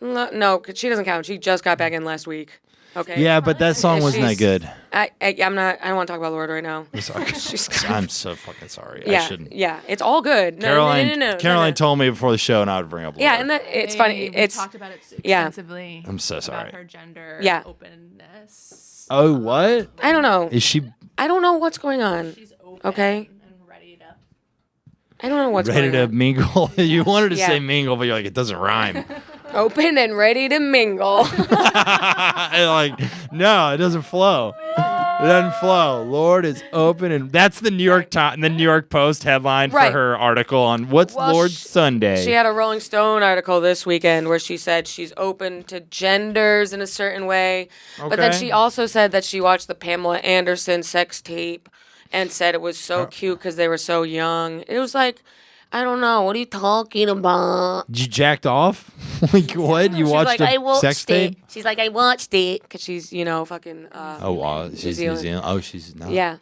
[SPEAKER 6] No, 'cause she doesn't count. She just got back in last week. Okay.
[SPEAKER 5] Yeah, but that song wasn't that good.
[SPEAKER 6] I'm not. I don't want to talk about Lorde right now.
[SPEAKER 5] I'm so fucking sorry.
[SPEAKER 6] Yeah,
[SPEAKER 5] I shouldn't.
[SPEAKER 6] Yeah, it's all good.
[SPEAKER 5] Caroline told me before the show not to bring up Lorde.
[SPEAKER 6] Yeah, and it's funny.
[SPEAKER 2] We talked about it extensively.
[SPEAKER 5] I'm so sorry.
[SPEAKER 2] About her gender openness.
[SPEAKER 5] Oh, what?
[SPEAKER 6] I don't know.
[SPEAKER 5] Is she?
[SPEAKER 6] I don't know what's going on.
[SPEAKER 2] She's open
[SPEAKER 6] and
[SPEAKER 2] ready to.
[SPEAKER 6] I don't know what's going on.
[SPEAKER 5] Ready to mingle. You wanted to say mingle, but you're like, it doesn't rhyme.
[SPEAKER 6] Open and ready to mingle.
[SPEAKER 5] Like, no, it doesn't flow. It doesn't flow. Lorde is open, and that's the New York the New York Post headline for her article on what's Lorde Sunday.
[SPEAKER 6] She had a Rolling Stone article this weekend where she said she's open to genders in a certain way, but then she also said that she watched the Pamela Anderson sex tape and said it was so cute because they were so young. It was like, I don't know. What are you talking about?
[SPEAKER 5] You jacked off? Like, what? You watched a sex tape?
[SPEAKER 6] She's like, I watched it. Because she's, fucking
[SPEAKER 5] she's New Zealand. Oh, she's not.
[SPEAKER 6] Yeah.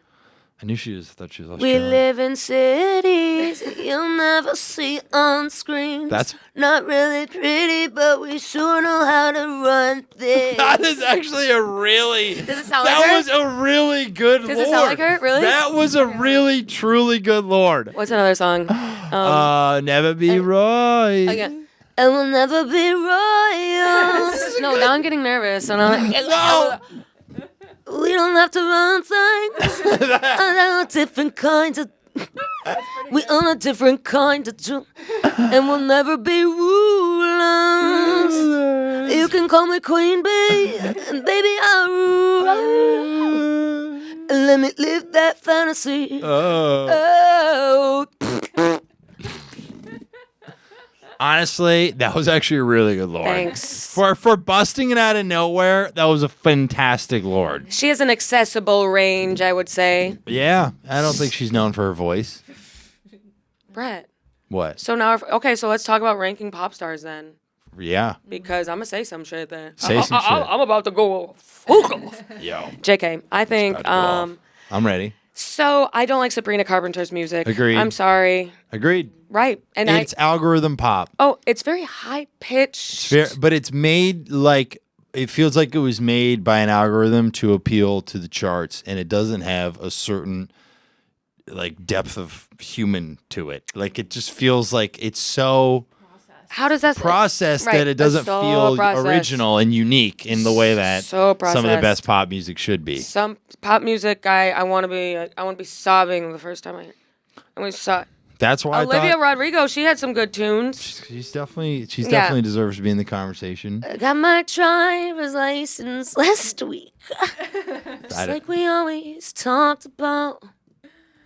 [SPEAKER 5] I knew she thought she was
[SPEAKER 6] We
[SPEAKER 5] Australian.
[SPEAKER 6] live in cities you'll never see on screens.
[SPEAKER 5] That's
[SPEAKER 6] not really pretty, but we sure know how to run things.
[SPEAKER 5] That is actually a really...
[SPEAKER 6] Does it sound like her?
[SPEAKER 5] That was a really good Lorde.
[SPEAKER 6] Does it sound like her? Really?
[SPEAKER 5] That was a really, truly good Lorde.
[SPEAKER 6] What's another song?
[SPEAKER 5] Never Be Roy.
[SPEAKER 6] Again. I will never be royal. No, now I'm getting nervous. And I'm like,
[SPEAKER 5] No!
[SPEAKER 6] We don't have to run things. I different kinds of. We own a different kind of truth, and we'll never be rulers. You can call me Queen Bee, and baby I'll rule. And let me live that fantasy. Oh.
[SPEAKER 5] Honestly, that was actually a really good Lorde.
[SPEAKER 6] Thanks.
[SPEAKER 5] For busting it out of nowhere, that was a fantastic Lorde.
[SPEAKER 6] She has an accessible range, I would say.
[SPEAKER 5] Yeah, I don't think she's known for her voice.
[SPEAKER 6] Bret.
[SPEAKER 5] What?
[SPEAKER 6] So now, so let's talk about ranking pop stars then.
[SPEAKER 5] Yeah.
[SPEAKER 6] Because I'm gonna say some shit there.
[SPEAKER 5] Say some shit.
[SPEAKER 6] I'm about to go.
[SPEAKER 5] Yo.
[SPEAKER 6] JK, I think.
[SPEAKER 5] I'm ready.
[SPEAKER 6] So I don't like Sabrina Carpenter's music.
[SPEAKER 5] Agreed.
[SPEAKER 6] I'm sorry.
[SPEAKER 5] Agreed.
[SPEAKER 6] Right. And
[SPEAKER 5] it's algorithm pop.
[SPEAKER 6] Oh, it's very high pitched.
[SPEAKER 5] But it's made like it feels like it was made by an algorithm to appeal to the charts, and it doesn't have a certain like depth of human to it. Like it just feels like it's so
[SPEAKER 6] how does that
[SPEAKER 5] processed that it doesn't feel original and unique in the way that some of the best pop music should be.
[SPEAKER 6] Some pop music, I want to be sobbing the first time I hear. And we saw.
[SPEAKER 5] That's why
[SPEAKER 6] Olivia Rodrigo, she had some good tunes.
[SPEAKER 5] She's definitely deserves to be in the conversation.
[SPEAKER 6] I got my driver's license last week. Just like we always talked about.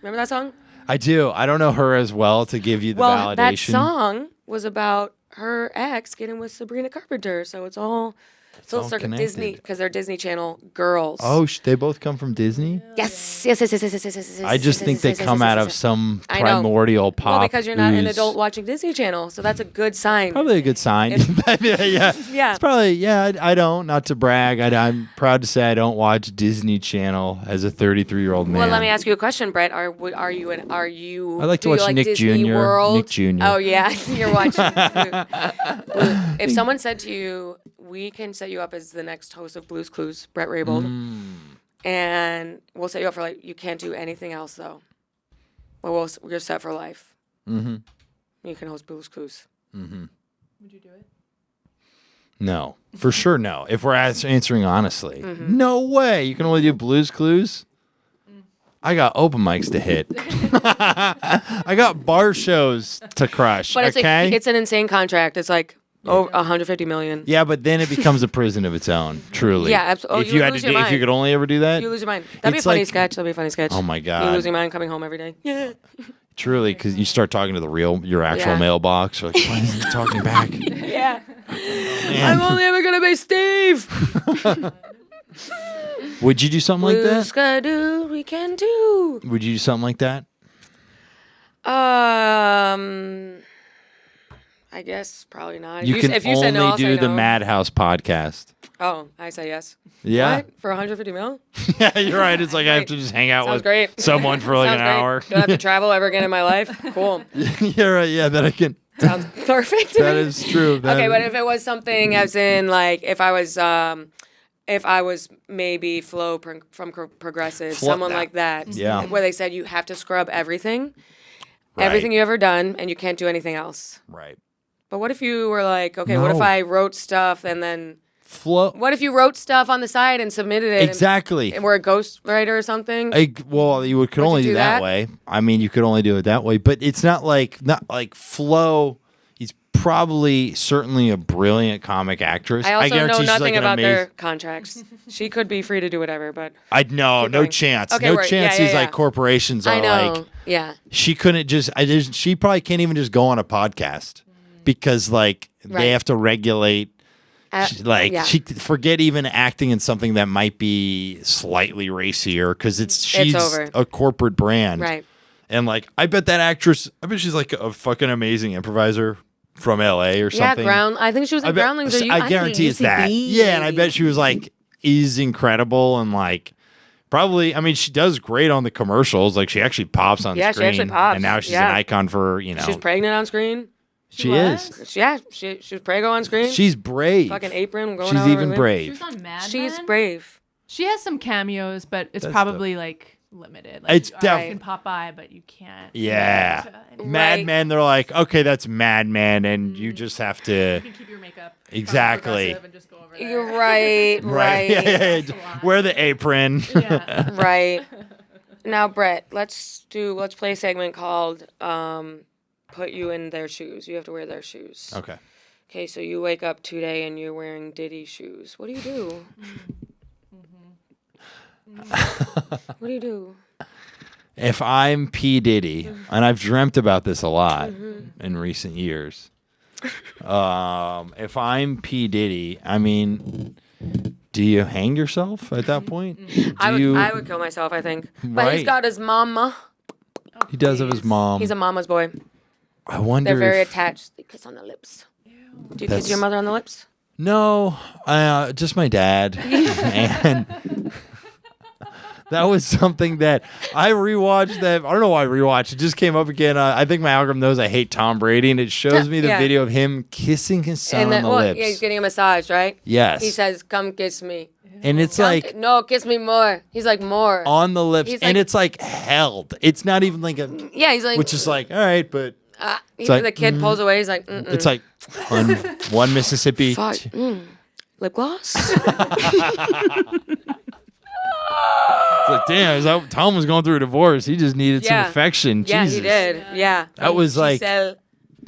[SPEAKER 6] Remember that song?
[SPEAKER 5] I do. I don't know her as well to give you the validation. Well,
[SPEAKER 6] that song was about her ex getting with Sabrina Carpenter, so it's all Full
[SPEAKER 5] all
[SPEAKER 6] circle.
[SPEAKER 5] connected.
[SPEAKER 6] Disney, because they're Disney Channel girls.
[SPEAKER 5] Oh, they both come from Disney?
[SPEAKER 6] Yes.
[SPEAKER 5] I just think they come out of some primordial pop.
[SPEAKER 6] Well, because you're not an
[SPEAKER 5] ooze.
[SPEAKER 6] adult watching Disney Channel, so that's a good sign.
[SPEAKER 5] Probably a good sign. Yeah. It's probably, I don't. Not to brag. I'm proud to say I don't watch Disney Channel as a 33-year-old man.
[SPEAKER 6] Well, let me ask you a question, Brett. Are you?
[SPEAKER 5] I like to
[SPEAKER 6] do you
[SPEAKER 5] watch Nick
[SPEAKER 6] Disney
[SPEAKER 5] Jr.
[SPEAKER 6] World?
[SPEAKER 5] Nick Jr.
[SPEAKER 6] Oh yeah, you're watching. If someone said to you, "We can set you up as the next host of Blue's Clues, Bret Raybould, and we'll set you up for you can't do anything else though. Well, you're set for life. Mm-hmm. You can host Blue's Clues."
[SPEAKER 2] Would you do it?
[SPEAKER 5] No, for sure no. If we're answering honestly, no way. You can only do Blue's Clues. I got open mics to hit. I got bar shows to crush.
[SPEAKER 6] But it's
[SPEAKER 5] okay,
[SPEAKER 6] it's an insane contract. It's like over 150 million.
[SPEAKER 5] yeah, but then it becomes a prison of its own. Truly.
[SPEAKER 6] Yeah, absolutely.
[SPEAKER 5] If you had to, if you could only ever do that,
[SPEAKER 6] You lose your mind. That'd be a
[SPEAKER 5] It's
[SPEAKER 6] funny
[SPEAKER 5] like-
[SPEAKER 6] sketch. That'd be a funny sketch.
[SPEAKER 5] Oh my god.
[SPEAKER 6] You lose your mind coming home every day. Yeah.
[SPEAKER 5] Truly, because you start talking to your actual
[SPEAKER 6] Yeah.
[SPEAKER 5] mailbox. You're like, why isn't he talking back?
[SPEAKER 6] Yeah. I'm only ever gonna be Steve.
[SPEAKER 5] Would you do something like that?
[SPEAKER 6] Skadoo, we can do.
[SPEAKER 5] Would you do something like that?
[SPEAKER 6] I guess probably not.
[SPEAKER 5] You can
[SPEAKER 6] if you
[SPEAKER 5] only
[SPEAKER 6] say no, I'll
[SPEAKER 5] do
[SPEAKER 6] say
[SPEAKER 5] the
[SPEAKER 6] no.
[SPEAKER 5] Madhouse podcast.
[SPEAKER 6] Oh, I say yes.
[SPEAKER 5] Yeah.
[SPEAKER 6] What? For 150 mil?
[SPEAKER 5] Yeah, you're right. It's like I have to just hang out
[SPEAKER 6] Sounds
[SPEAKER 5] with
[SPEAKER 6] great.
[SPEAKER 5] someone for like
[SPEAKER 6] Sounds
[SPEAKER 5] an
[SPEAKER 6] great.
[SPEAKER 5] hour.
[SPEAKER 6] Don't have to travel ever again in my life. Cool.
[SPEAKER 5] You're right. Yeah, that I can.
[SPEAKER 6] Sounds perfect to
[SPEAKER 5] That
[SPEAKER 6] me.
[SPEAKER 5] is true.
[SPEAKER 6] Okay, but if it was something as in if I was maybe Flo from Progressive, someone like that,
[SPEAKER 5] Yeah.
[SPEAKER 6] where they said you have to scrub everything,
[SPEAKER 5] Right.
[SPEAKER 6] everything you ever done, and you can't do anything else.
[SPEAKER 5] Right.
[SPEAKER 6] But what if you were like, okay, what if
[SPEAKER 5] No.
[SPEAKER 6] I wrote stuff and then
[SPEAKER 5] Flow.
[SPEAKER 6] what if you wrote stuff on the side and submitted it
[SPEAKER 5] Exactly.
[SPEAKER 6] and were a ghostwriter or something?
[SPEAKER 5] Well, you could only
[SPEAKER 6] you
[SPEAKER 5] do
[SPEAKER 6] do
[SPEAKER 5] that
[SPEAKER 6] that?
[SPEAKER 5] way. I mean, you could only do it that way. But it's not like Flo. He's probably certainly a brilliant comic actress.
[SPEAKER 6] I also
[SPEAKER 5] guarantee
[SPEAKER 6] know
[SPEAKER 5] she's
[SPEAKER 6] nothing
[SPEAKER 5] like an
[SPEAKER 6] about their
[SPEAKER 5] amazing.
[SPEAKER 6] contracts. She could be free to do whatever, but
[SPEAKER 5] No
[SPEAKER 6] going.
[SPEAKER 5] chance.
[SPEAKER 6] Okay,
[SPEAKER 5] No
[SPEAKER 6] right.
[SPEAKER 5] chance.
[SPEAKER 6] Yeah,
[SPEAKER 5] These
[SPEAKER 6] yeah,
[SPEAKER 5] like
[SPEAKER 6] yeah.
[SPEAKER 5] corporations are
[SPEAKER 6] I know.
[SPEAKER 5] like.
[SPEAKER 6] Yeah.
[SPEAKER 5] She couldn't just. She probably can't even just go on a podcast because
[SPEAKER 6] Right.
[SPEAKER 5] they have to regulate.
[SPEAKER 6] Yeah.
[SPEAKER 5] She forget even acting in something that might be slightly racier because she's
[SPEAKER 6] over.
[SPEAKER 5] a corporate brand,
[SPEAKER 6] Right.
[SPEAKER 5] And I bet that actress. I bet she's like a fucking amazing improviser from L.A. or
[SPEAKER 6] Yeah,
[SPEAKER 5] something.
[SPEAKER 6] I think she was in Groundlings. Or
[SPEAKER 5] I guarantee it's that. Yeah, and I bet she was is incredible and probably. I mean, she does great on the commercials. She actually pops on
[SPEAKER 6] Yeah, she
[SPEAKER 5] screen.
[SPEAKER 6] actually pops.
[SPEAKER 5] And now she's
[SPEAKER 6] Yeah.
[SPEAKER 5] an icon for
[SPEAKER 6] She's pregnant on screen.
[SPEAKER 5] She is.
[SPEAKER 6] Yeah, she was prego on screen.
[SPEAKER 5] She's brave.
[SPEAKER 6] Fucking apron going
[SPEAKER 5] She's
[SPEAKER 6] out
[SPEAKER 5] even
[SPEAKER 6] over
[SPEAKER 5] brave.
[SPEAKER 2] She was on Mad
[SPEAKER 6] She's
[SPEAKER 2] Men?
[SPEAKER 6] brave.
[SPEAKER 2] She has some cameos, but it's
[SPEAKER 5] That's
[SPEAKER 2] probably limited.
[SPEAKER 5] It's
[SPEAKER 2] you
[SPEAKER 5] def-
[SPEAKER 2] can pop by, but you can't.
[SPEAKER 5] Yeah.
[SPEAKER 2] commit to any-
[SPEAKER 5] Mad
[SPEAKER 6] Right.
[SPEAKER 5] Men, they're like, okay, that's Mad Men, and you just have to.
[SPEAKER 2] You can keep your makeup
[SPEAKER 5] Exactly.
[SPEAKER 2] progressive and just go over there.
[SPEAKER 6] You're right. Right.
[SPEAKER 5] Yeah. Wear the apron.
[SPEAKER 2] Yeah.
[SPEAKER 6] Right. Now, Brett, let's play a segment called "Put You in Their Shoes." You have to wear their shoes.
[SPEAKER 5] Okay.
[SPEAKER 6] Okay, so you wake up today and you're wearing Diddy shoes. What do you do? What do you do?
[SPEAKER 5] If I'm P. Diddy, and I've dreamt about this a lot in recent years, if I'm P. Diddy, I mean, do you hang yourself at that point?
[SPEAKER 6] I would kill myself, I think. But
[SPEAKER 5] Right.
[SPEAKER 6] he's got his mama.
[SPEAKER 5] He does have his mom.
[SPEAKER 6] He's a mama's boy.
[SPEAKER 5] I wonder
[SPEAKER 6] They're very
[SPEAKER 5] if...
[SPEAKER 6] attached. They kiss on the lips. Do you
[SPEAKER 5] That's-
[SPEAKER 6] kiss your mother on the lips?
[SPEAKER 5] No, just my dad. And that was something that I rewatched. I don't know why I rewatched. It just came up again. I think my algorithm knows I hate Tom Brady, and it shows me the
[SPEAKER 6] Yeah.
[SPEAKER 5] video of him kissing his son on the lips.
[SPEAKER 6] Yeah, he's getting a massage, right?
[SPEAKER 5] Yes.
[SPEAKER 6] He says, "Come kiss me."
[SPEAKER 5] And it's like
[SPEAKER 6] No, kiss me more. He's like, more.
[SPEAKER 5] on the lips,
[SPEAKER 6] He's
[SPEAKER 5] and
[SPEAKER 6] like-
[SPEAKER 5] it's like held. It's not even like a,
[SPEAKER 6] Yeah, he's like,
[SPEAKER 5] which is like, all right, but
[SPEAKER 6] the
[SPEAKER 5] like,
[SPEAKER 6] kid pulls away. He's like, mm-mm.
[SPEAKER 5] it's like one Mississippi.
[SPEAKER 6] Fuck. Lip gloss?
[SPEAKER 5] It's like, damn, is that Tom was going through a divorce. He just needed some
[SPEAKER 6] Yeah.
[SPEAKER 5] affection.
[SPEAKER 6] Yeah,
[SPEAKER 5] Jesus.
[SPEAKER 6] he did. Yeah.
[SPEAKER 5] That was like
[SPEAKER 6] Giselle.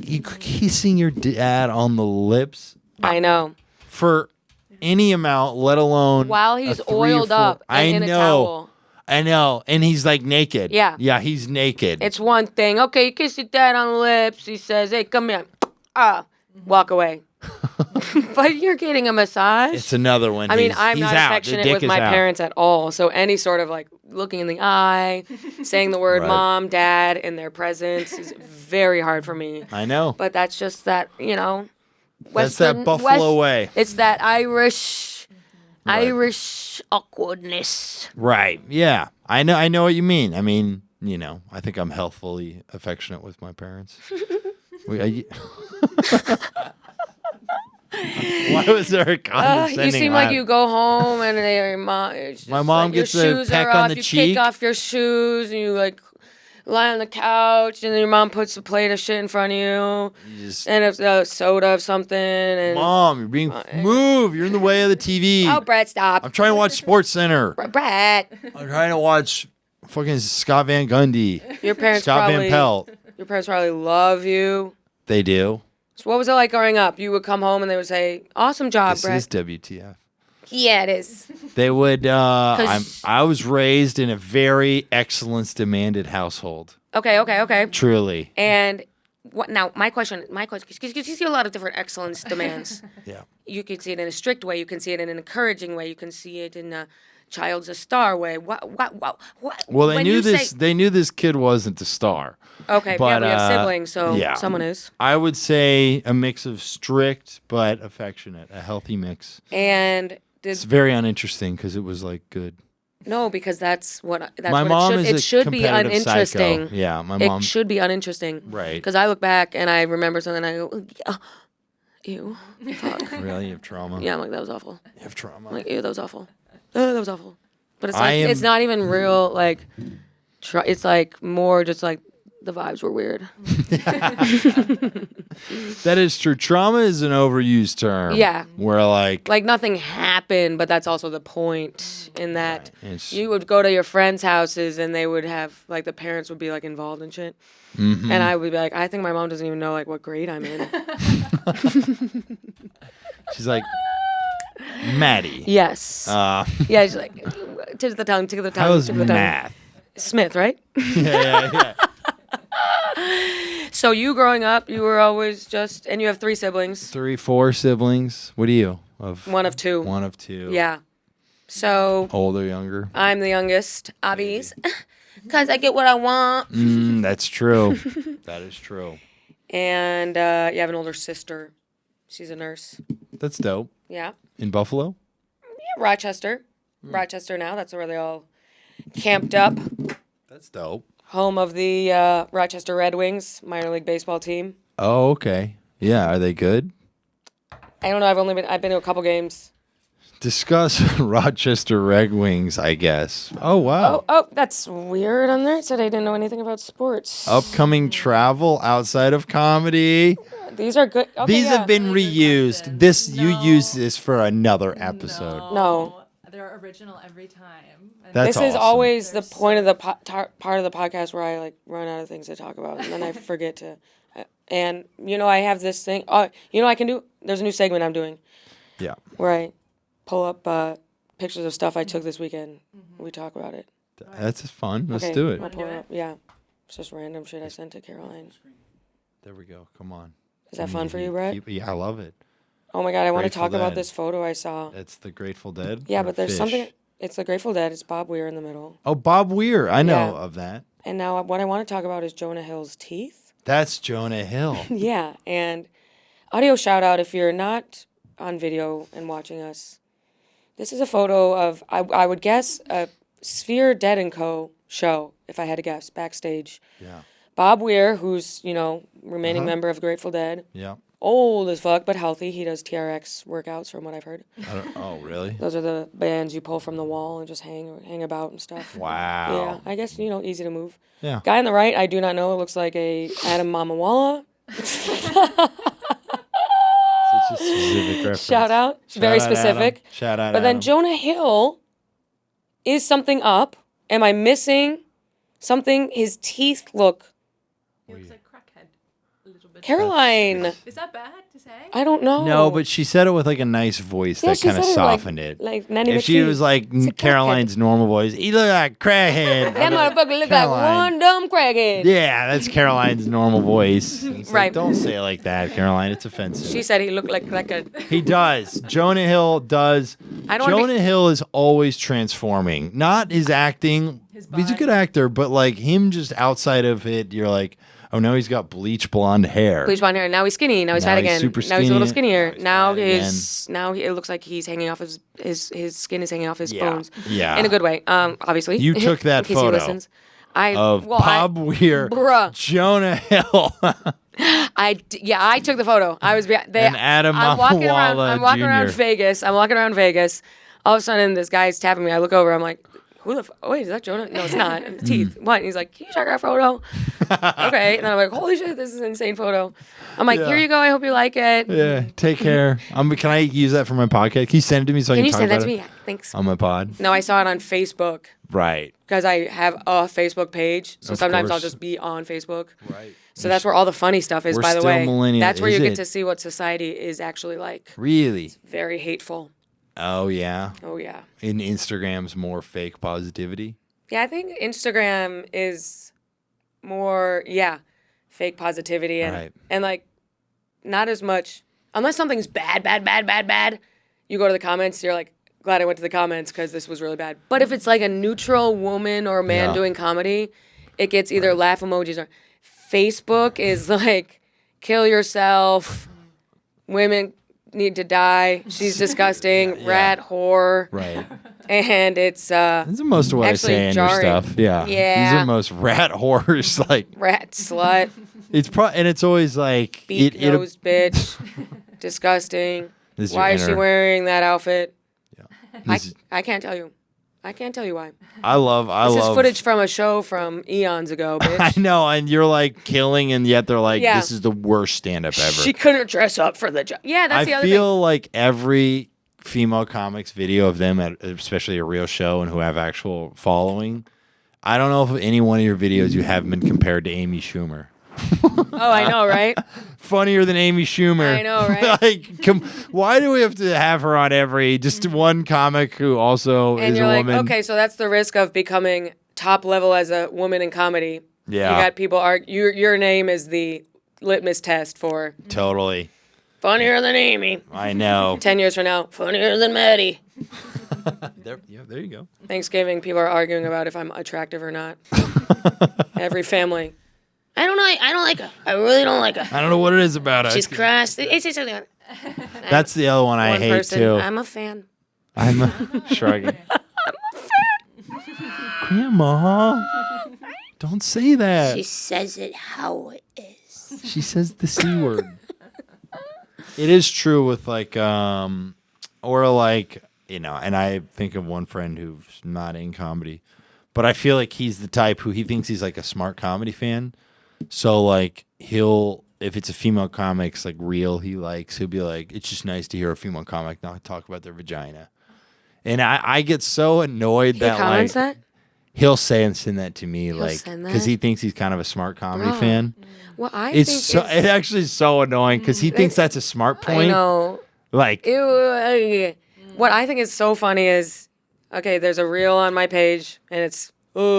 [SPEAKER 5] you kissing your dad on the lips
[SPEAKER 6] I know.
[SPEAKER 5] for any amount, let alone
[SPEAKER 6] While
[SPEAKER 5] a
[SPEAKER 6] he's
[SPEAKER 5] 3 or
[SPEAKER 6] oiled
[SPEAKER 5] 4.
[SPEAKER 6] up
[SPEAKER 5] I
[SPEAKER 6] and in a
[SPEAKER 5] know.
[SPEAKER 6] towel.
[SPEAKER 5] I know, and he's like naked.
[SPEAKER 6] Yeah.
[SPEAKER 5] yeah, he's naked.
[SPEAKER 6] It's one thing. Okay, you kiss your dad on the lips. He says, "Hey, come here." Walk away. But you're getting a massage.
[SPEAKER 5] It's another one.
[SPEAKER 6] I mean,
[SPEAKER 5] He's-
[SPEAKER 6] I'm
[SPEAKER 5] he's
[SPEAKER 6] not
[SPEAKER 5] out. The
[SPEAKER 6] affectionate
[SPEAKER 5] dick
[SPEAKER 6] with
[SPEAKER 5] is
[SPEAKER 6] my
[SPEAKER 5] out.
[SPEAKER 6] parents at all. So any sort of like looking in the eye, saying the word
[SPEAKER 5] Right.
[SPEAKER 6] mom, dad in their presence is very hard for me.
[SPEAKER 5] I know.
[SPEAKER 6] But that's just that,
[SPEAKER 5] That's that Buffalo way.
[SPEAKER 6] It's that Irish
[SPEAKER 5] Right.
[SPEAKER 6] Irish awkwardness.
[SPEAKER 5] Right. Yeah. I know what you mean. I mean, I think I'm healthfully affectionate with my parents. Why was there a condescending
[SPEAKER 6] You seem
[SPEAKER 5] laugh?
[SPEAKER 6] like you go home and your mom.
[SPEAKER 5] My mom gets a peck on the
[SPEAKER 6] you
[SPEAKER 5] cheek.
[SPEAKER 6] kick off your shoes and you like lie on the couch and then your mom puts a plate of shit in front of you and it's a soda of something and
[SPEAKER 5] Mom, you're being move. You're in the way of the TV.
[SPEAKER 6] oh Bret, stop.
[SPEAKER 5] I'm trying to watch Sports Center.
[SPEAKER 6] Bret.
[SPEAKER 5] I'm trying to watch fucking Scott Van Gundy.
[SPEAKER 6] Your parents
[SPEAKER 5] Scott
[SPEAKER 6] probably
[SPEAKER 5] Van Pelt.
[SPEAKER 6] Your parents probably love you.
[SPEAKER 5] They do.
[SPEAKER 6] So what was it like growing up? You would come home and they would say, "Awesome job,
[SPEAKER 5] This
[SPEAKER 6] Bret."
[SPEAKER 5] is WTF.
[SPEAKER 6] Yeah, it is.
[SPEAKER 5] They would. I was raised in a very excellence demanded household.
[SPEAKER 6] Okay.
[SPEAKER 5] Truly.
[SPEAKER 6] And what now? My question, because you see a lot of different excellence demands.
[SPEAKER 5] Yeah.
[SPEAKER 6] You can see it in a strict way. You can see it in an encouraging way. You can see it in a child's a star way. What?
[SPEAKER 5] Well, they
[SPEAKER 6] when
[SPEAKER 5] knew
[SPEAKER 6] you
[SPEAKER 5] this.
[SPEAKER 6] say-
[SPEAKER 5] They knew this kid wasn't the star.
[SPEAKER 6] Okay,
[SPEAKER 5] but,
[SPEAKER 6] we have siblings, so
[SPEAKER 5] yeah.
[SPEAKER 6] someone is.
[SPEAKER 5] I would say a mix of strict but affectionate, a healthy mix.
[SPEAKER 6] And
[SPEAKER 5] It's very uninteresting because it was like good.
[SPEAKER 6] no, because that's what
[SPEAKER 5] My mom
[SPEAKER 6] it
[SPEAKER 5] is
[SPEAKER 6] should.
[SPEAKER 5] a
[SPEAKER 6] It should be
[SPEAKER 5] competitive
[SPEAKER 6] uninteresting.
[SPEAKER 5] psycho. Yeah, my
[SPEAKER 6] It
[SPEAKER 5] mom.
[SPEAKER 6] should be uninteresting.
[SPEAKER 5] Right.
[SPEAKER 6] Because I look back and I remember something and I go, ew, fuck.
[SPEAKER 5] Really, you have trauma.
[SPEAKER 6] Yeah, I'm like, that was awful.
[SPEAKER 5] You have trauma.
[SPEAKER 6] I'm like, ew, that was awful. That was awful. But it's
[SPEAKER 5] I
[SPEAKER 6] like,
[SPEAKER 5] am-
[SPEAKER 6] it's not even real, like, it's like more just like the vibes were weird.
[SPEAKER 5] That is true. Trauma is an overused term.
[SPEAKER 6] Yeah.
[SPEAKER 5] Where like
[SPEAKER 6] Like nothing happened, but that's also the point in that
[SPEAKER 5] it's-
[SPEAKER 6] you would go to your friends' houses and they would have, like, the parents would be like involved in shit.
[SPEAKER 5] Mm-hmm.
[SPEAKER 6] And I would be like, I think my mom doesn't even know like what grade I'm in.
[SPEAKER 5] she's like Maddy.
[SPEAKER 6] Yes. Yeah, she's like, tip of the tongue, tip of the tongue,
[SPEAKER 5] How's
[SPEAKER 6] tip of the tongue.
[SPEAKER 5] math?
[SPEAKER 6] Smith, right?
[SPEAKER 5] Yeah.
[SPEAKER 6] So you growing up, you were always just, and you have 3 siblings.
[SPEAKER 5] 3, 4 siblings. What are you? Of
[SPEAKER 6] One of 2.
[SPEAKER 5] One of 2.
[SPEAKER 6] Yeah. So
[SPEAKER 5] Older, younger.
[SPEAKER 6] I'm the youngest, obvious, because I get what I want.
[SPEAKER 5] That's true. That is true.
[SPEAKER 6] And you have an older sister. She's a nurse.
[SPEAKER 5] That's dope.
[SPEAKER 6] Yeah.
[SPEAKER 5] In Buffalo?
[SPEAKER 6] Yeah, Rochester. Rochester now. That's where they all camped up.
[SPEAKER 5] That's dope.
[SPEAKER 6] Home of the Rochester Red Wings minor league baseball team.
[SPEAKER 5] Oh, okay. Yeah, are they good?
[SPEAKER 6] I don't know. I've been to a couple games.
[SPEAKER 5] Discuss Rochester Red Wings, I guess. Oh, wow.
[SPEAKER 6] Oh, that's weird on there. It said I didn't know anything about sports.
[SPEAKER 5] Upcoming travel outside of comedy.
[SPEAKER 6] These are good. Okay,
[SPEAKER 5] These
[SPEAKER 6] yeah.
[SPEAKER 5] have been reused. You use this for another episode.
[SPEAKER 6] No.
[SPEAKER 2] They're original every time. And
[SPEAKER 5] That's
[SPEAKER 6] This is
[SPEAKER 5] awesome.
[SPEAKER 6] always the point of the part of the podcast where I like run out of things to talk about and then I forget to. And I have this thing. I can do. There's a new segment I'm doing
[SPEAKER 5] Yeah.
[SPEAKER 6] where I pull up pictures of stuff I took this weekend. We talk about it.
[SPEAKER 5] That's just fun. Let's
[SPEAKER 6] Okay,
[SPEAKER 5] do it.
[SPEAKER 6] I'll pull it up. Yeah, it's just random shit I sent to Caroline.
[SPEAKER 5] There we go. Come on.
[SPEAKER 6] Is that fun for you, Brett?
[SPEAKER 5] Yeah, I love it.
[SPEAKER 6] Oh my god, I want to
[SPEAKER 5] Grateful
[SPEAKER 6] talk about
[SPEAKER 5] Dead.
[SPEAKER 6] this photo I saw.
[SPEAKER 5] It's the Grateful Dead.
[SPEAKER 6] Yeah,
[SPEAKER 5] or
[SPEAKER 6] but there's
[SPEAKER 5] Fish?
[SPEAKER 6] something. It's the Grateful Dead. It's Bob Weir in the middle.
[SPEAKER 5] Oh, Bob Weir. I know
[SPEAKER 6] Yeah.
[SPEAKER 5] of that.
[SPEAKER 6] And now what I want to talk about is Jonah Hill's teeth.
[SPEAKER 5] That's Jonah Hill.
[SPEAKER 6] Yeah, and audio shout out if you're not on video and watching us. This is a photo of I would guess a Sphere Dead & Co. show if I had to guess backstage.
[SPEAKER 5] Yeah.
[SPEAKER 6] Bob Weir, who's remaining member of Grateful Dead,
[SPEAKER 5] Yeah.
[SPEAKER 6] old as fuck but healthy. He does TRX workouts from what I've heard.
[SPEAKER 5] Oh, really?
[SPEAKER 6] Those are the bands you pull from the wall and just hang about and stuff.
[SPEAKER 5] Wow.
[SPEAKER 6] Yeah, I guess easy to move.
[SPEAKER 5] Yeah.
[SPEAKER 6] Guy on the right, I do not know. It looks like a Adam Mamawala.
[SPEAKER 5] Such a specific reference.
[SPEAKER 6] Shout out. Very specific.
[SPEAKER 5] Shout out.
[SPEAKER 6] But then
[SPEAKER 5] Adam.
[SPEAKER 6] Jonah Hill is something up. Am I missing something? His teeth look.
[SPEAKER 2] he looks like crackhead a little
[SPEAKER 6] Caroline.
[SPEAKER 2] Is that bad to say?
[SPEAKER 6] I don't know.
[SPEAKER 5] No, but she said it with like a nice voice that
[SPEAKER 6] she
[SPEAKER 5] kind of
[SPEAKER 6] said it
[SPEAKER 5] softened it.
[SPEAKER 6] Like Nanny
[SPEAKER 5] If she
[SPEAKER 6] McPhee.
[SPEAKER 5] was like
[SPEAKER 6] It's a
[SPEAKER 5] Caroline's normal voice, you look like crackhead.
[SPEAKER 6] that motherfucker look like
[SPEAKER 5] Caroline.
[SPEAKER 6] one dumb crackhead.
[SPEAKER 5] Yeah, that's Caroline's normal voice. It's like,
[SPEAKER 6] Right.
[SPEAKER 5] don't say it like that, Caroline. It's offensive.
[SPEAKER 6] She said he looked like a.
[SPEAKER 5] He does. Jonah Hill does.
[SPEAKER 6] I don't wanna
[SPEAKER 5] Jonah Hill is always transforming. Not his acting. He's a good actor, but like him just outside of it, you're like, oh, now he's got bleach blonde hair.
[SPEAKER 6] Bleach blonde hair. Now he's skinny. Now he's
[SPEAKER 5] Now
[SPEAKER 6] fat
[SPEAKER 5] he's
[SPEAKER 6] again.
[SPEAKER 5] super
[SPEAKER 6] Now he's a little
[SPEAKER 5] skinny.
[SPEAKER 6] skinnier.
[SPEAKER 5] Now he's
[SPEAKER 6] Now
[SPEAKER 5] fat
[SPEAKER 6] it looks like he's hanging off his skin is hanging off his
[SPEAKER 5] Yeah.
[SPEAKER 6] bones.
[SPEAKER 5] Yeah.
[SPEAKER 6] In a good way. Obviously.
[SPEAKER 5] You took that
[SPEAKER 6] in case
[SPEAKER 5] photo
[SPEAKER 6] he listens.
[SPEAKER 5] of Bob Weir,
[SPEAKER 6] Bruh.
[SPEAKER 5] Jonah Hill,
[SPEAKER 6] I took the photo. I was
[SPEAKER 5] and Adam
[SPEAKER 6] I'm walking around.
[SPEAKER 5] Mamawala
[SPEAKER 6] I'm walking around
[SPEAKER 5] Jr..
[SPEAKER 6] Vegas. I'm walking around Vegas. All of a sudden, this guy's tapping me. I look over. I'm like, "Who the? Wait, is that Jonah? No, it's not. Teeth. What?" And he's like, "Can you check our photo?" Okay. And then I'm like, "Holy shit, this is an insane photo." I'm like,
[SPEAKER 5] Yeah.
[SPEAKER 6] "Here you go. I hope you like it."
[SPEAKER 5] Yeah, take care. Can I use that for my podcast? Can you send it to me so I
[SPEAKER 6] Can
[SPEAKER 5] can
[SPEAKER 6] you
[SPEAKER 5] talk
[SPEAKER 6] send that
[SPEAKER 5] about
[SPEAKER 6] to
[SPEAKER 5] it
[SPEAKER 6] me? Thanks.
[SPEAKER 5] on my pod?
[SPEAKER 6] No, I saw it on Facebook
[SPEAKER 5] Right.
[SPEAKER 6] because I have a Facebook page. So
[SPEAKER 5] Of
[SPEAKER 6] sometimes I'll
[SPEAKER 5] course.
[SPEAKER 6] just be on Facebook.
[SPEAKER 5] Right.
[SPEAKER 6] So that's where all the funny stuff is,
[SPEAKER 5] We're
[SPEAKER 6] by the
[SPEAKER 5] still
[SPEAKER 6] way.
[SPEAKER 5] millennial-
[SPEAKER 6] That's where
[SPEAKER 5] is
[SPEAKER 6] you
[SPEAKER 5] it?
[SPEAKER 6] get to see what society is actually like.
[SPEAKER 5] Really?
[SPEAKER 6] Very hateful.
[SPEAKER 5] Oh yeah.
[SPEAKER 6] Oh, yeah.
[SPEAKER 5] In Instagram's more fake positivity.
[SPEAKER 6] Yeah, I think Instagram is more, fake positivity and
[SPEAKER 5] Right.
[SPEAKER 6] and like not as much unless something's bad. You go to the comments, you're like, glad I went to the comments because this was really bad. But if it's like a neutral woman or a man
[SPEAKER 5] Yeah.
[SPEAKER 6] doing comedy, it gets either laugh emojis or Facebook is like, kill yourself, women need to die, she's disgusting, rat whore,
[SPEAKER 5] Right.
[SPEAKER 6] and it's
[SPEAKER 5] These are most of what
[SPEAKER 6] actually
[SPEAKER 5] I say in your
[SPEAKER 6] jarring.
[SPEAKER 5] stuff. Yeah.
[SPEAKER 6] Yeah.
[SPEAKER 5] These are most rat whores. Like
[SPEAKER 6] rat slut.
[SPEAKER 5] and it's always like
[SPEAKER 6] Beak nosed bitch. Disgusting.
[SPEAKER 5] This is
[SPEAKER 6] Why
[SPEAKER 5] your
[SPEAKER 6] is she
[SPEAKER 5] inner-
[SPEAKER 6] wearing that outfit?
[SPEAKER 5] This is-
[SPEAKER 6] I can't tell you. I can't tell you why.
[SPEAKER 5] I love.
[SPEAKER 6] This is footage from a show from eons ago, bitch.
[SPEAKER 5] I know, and you're like killing, and yet they're like,
[SPEAKER 6] Yeah.
[SPEAKER 5] this is the worst stand-up ever.
[SPEAKER 6] She couldn't dress up for the job. Yeah, that's the
[SPEAKER 5] I
[SPEAKER 6] other
[SPEAKER 5] feel like every female comics video of them at especially a real show and who have actual following. I don't know if any one of your videos you have been compared to Amy Schumer.
[SPEAKER 6] thing. Oh, I know, right?
[SPEAKER 5] Funnier than Amy Schumer.
[SPEAKER 6] I know, right?
[SPEAKER 5] Like, why do we have to have her on every just one comic who also
[SPEAKER 6] And
[SPEAKER 5] is
[SPEAKER 6] you're
[SPEAKER 5] a
[SPEAKER 6] like,
[SPEAKER 5] woman?
[SPEAKER 6] okay, so that's the risk of becoming top level as a woman in comedy.
[SPEAKER 5] Yeah.
[SPEAKER 6] You got people your name is the litmus test for
[SPEAKER 5] Totally.
[SPEAKER 6] funnier than Amy.
[SPEAKER 5] I know.
[SPEAKER 6] 10 years from now, funnier than Maddy.
[SPEAKER 5] there you go.
[SPEAKER 6] Thanksgiving, people are arguing about if I'm attractive or not. Every family. I don't like her. I really don't like her.
[SPEAKER 5] I don't know what it is about her.
[SPEAKER 6] She's crossed. It's something.
[SPEAKER 5] That's the other one I
[SPEAKER 6] One
[SPEAKER 5] hate
[SPEAKER 6] person.
[SPEAKER 5] too.
[SPEAKER 6] I'm a fan.
[SPEAKER 5] I'm shrugging. Grandma, don't say that.
[SPEAKER 6] She says it how it is.
[SPEAKER 5] She says the C word. It is true with like, or like, and I think of one friend who's not in comedy, but I feel like he's the type who he thinks he's like a smart comedy fan. So like if it's a female comic's like real he likes, he'll be like, it's just nice to hear a female comic not talk about their vagina. And I get so annoyed
[SPEAKER 6] He
[SPEAKER 5] that
[SPEAKER 6] comments
[SPEAKER 5] like
[SPEAKER 6] that?
[SPEAKER 5] he'll say and send that to me like
[SPEAKER 6] send that?
[SPEAKER 5] because he thinks he's kind of a smart comedy
[SPEAKER 6] Bruh.
[SPEAKER 5] fan.
[SPEAKER 6] Well, I
[SPEAKER 5] It's
[SPEAKER 6] think
[SPEAKER 5] so it actually is so annoying because he thinks that's a smart
[SPEAKER 6] I
[SPEAKER 5] point.
[SPEAKER 6] know.
[SPEAKER 5] Like
[SPEAKER 6] What I think is so funny is, okay, there's a reel on my page and it's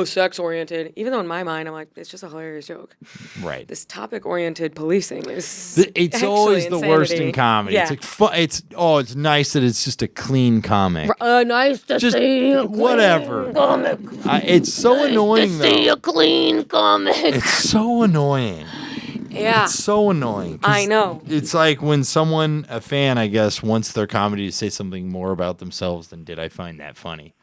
[SPEAKER 6] sex oriented. Even though in my mind I'm like, it's just a hilarious joke.
[SPEAKER 5] right.
[SPEAKER 6] This topic oriented policing is
[SPEAKER 5] It's
[SPEAKER 6] actually
[SPEAKER 5] always the worst in
[SPEAKER 6] insanity.
[SPEAKER 5] comedy.
[SPEAKER 6] Yeah.
[SPEAKER 5] It's like it's nice that it's just a clean comic.
[SPEAKER 6] Nice to
[SPEAKER 5] Just
[SPEAKER 6] see you.
[SPEAKER 5] whatever.
[SPEAKER 6] Comic.
[SPEAKER 5] It's so annoying
[SPEAKER 6] See
[SPEAKER 5] though.
[SPEAKER 6] a clean comic.
[SPEAKER 5] It's so annoying.
[SPEAKER 6] Yeah.
[SPEAKER 5] It's so annoying. 'cause
[SPEAKER 6] I know.
[SPEAKER 5] It's like when a fan, I guess, wants their comedy to say something more about themselves than did I find that funny.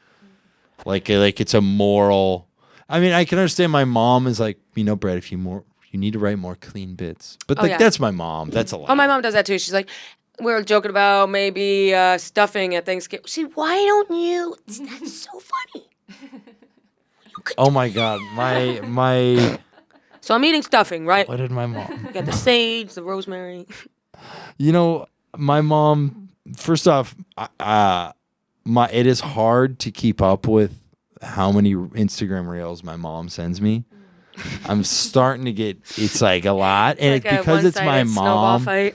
[SPEAKER 5] Like it's a moral. I mean, I can understand my mom is like, Bret, if you need to write more clean bits. But like
[SPEAKER 6] yeah.
[SPEAKER 5] that's my mom. That's a lot.
[SPEAKER 6] Oh, my mom does that too. She's like, we were joking about maybe stuffing at Thanksgiving. See, why don't you? That's so funny.
[SPEAKER 5] Oh my god, my.
[SPEAKER 6] So I'm eating stuffing, right?
[SPEAKER 5] What did my mom?
[SPEAKER 6] Got the sage, the rosemary.
[SPEAKER 5] My mom. First off, it is hard to keep up with how many Instagram reels my mom sends me. I'm starting to get. It's like a lot, and
[SPEAKER 6] Like
[SPEAKER 5] it's because it's my
[SPEAKER 6] snowball
[SPEAKER 5] mom.
[SPEAKER 6] fight.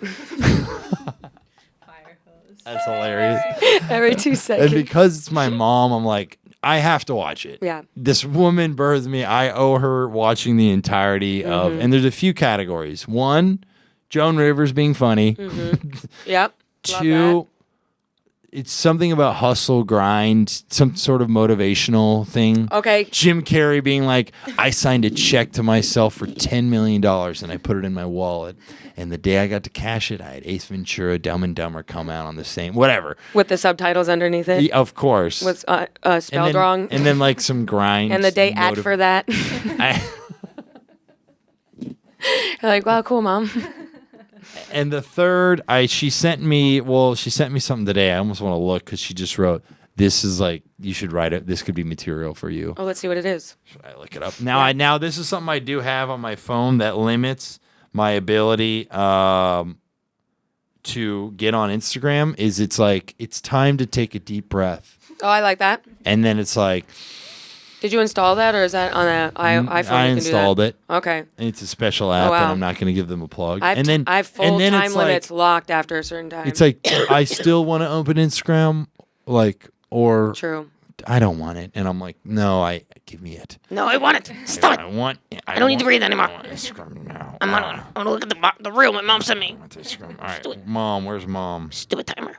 [SPEAKER 2] Fire hose.
[SPEAKER 5] That's hilarious.
[SPEAKER 6] Every 2
[SPEAKER 5] And
[SPEAKER 6] seconds.
[SPEAKER 5] because it's my mom, I'm like, I have to watch it.
[SPEAKER 6] Yeah.
[SPEAKER 5] This woman birthed me. I owe her watching the entirety of.
[SPEAKER 6] Mm-hmm.
[SPEAKER 5] And there's a few categories. One, Joan Rivers being funny.
[SPEAKER 6] Yep. Love
[SPEAKER 5] Two, it's something about hustle, grind, some sort of motivational thing.
[SPEAKER 6] Okay.
[SPEAKER 5] Jim Carrey being like, I signed a check to myself for $10 million and I put it in my wallet. And the day I got to cash it, I had Ace Ventura, Dumb and Dumber come out on the same, whatever.
[SPEAKER 6] With the subtitles underneath it.
[SPEAKER 5] Yeah, of course.
[SPEAKER 6] Was
[SPEAKER 5] And
[SPEAKER 6] spelled
[SPEAKER 5] then-
[SPEAKER 6] wrong.
[SPEAKER 5] And then like some grind.
[SPEAKER 6] And the day ad for that.
[SPEAKER 5] I-
[SPEAKER 6] You're like, wow, cool, mom.
[SPEAKER 5] And the third, she sent me something today. I almost want to look because she just wrote, this is like, you should write it. This could be material for you.
[SPEAKER 6] Oh, let's see what it is.
[SPEAKER 5] Should I look it up? Now this is something I do have on my phone that limits my ability to get on Instagram. It's time to take a deep breath.
[SPEAKER 6] Oh, I like that.
[SPEAKER 5] And then it's like,
[SPEAKER 6] Did you install that, or is that on an iPhone?
[SPEAKER 5] I
[SPEAKER 6] you can
[SPEAKER 5] installed
[SPEAKER 6] do that?
[SPEAKER 5] it.
[SPEAKER 6] Okay.
[SPEAKER 5] It's a special app,
[SPEAKER 6] wow.
[SPEAKER 5] and I'm not going to give them a plug.
[SPEAKER 6] I have full
[SPEAKER 5] and then
[SPEAKER 6] time
[SPEAKER 5] it's like-
[SPEAKER 6] limits locked after a certain time.
[SPEAKER 5] It's like I still want to open Instagram, or
[SPEAKER 6] True.
[SPEAKER 5] I don't want it, and I'm like, no, give me it.
[SPEAKER 6] No, I want it. Stop it.
[SPEAKER 5] I
[SPEAKER 6] don't need to breathe anymore.
[SPEAKER 5] I want Instagram now.
[SPEAKER 6] I'm gonna look at the reel my mom sent me.
[SPEAKER 5] I want Instagram. All right, Mom, where's Mom?
[SPEAKER 6] Stupid timer.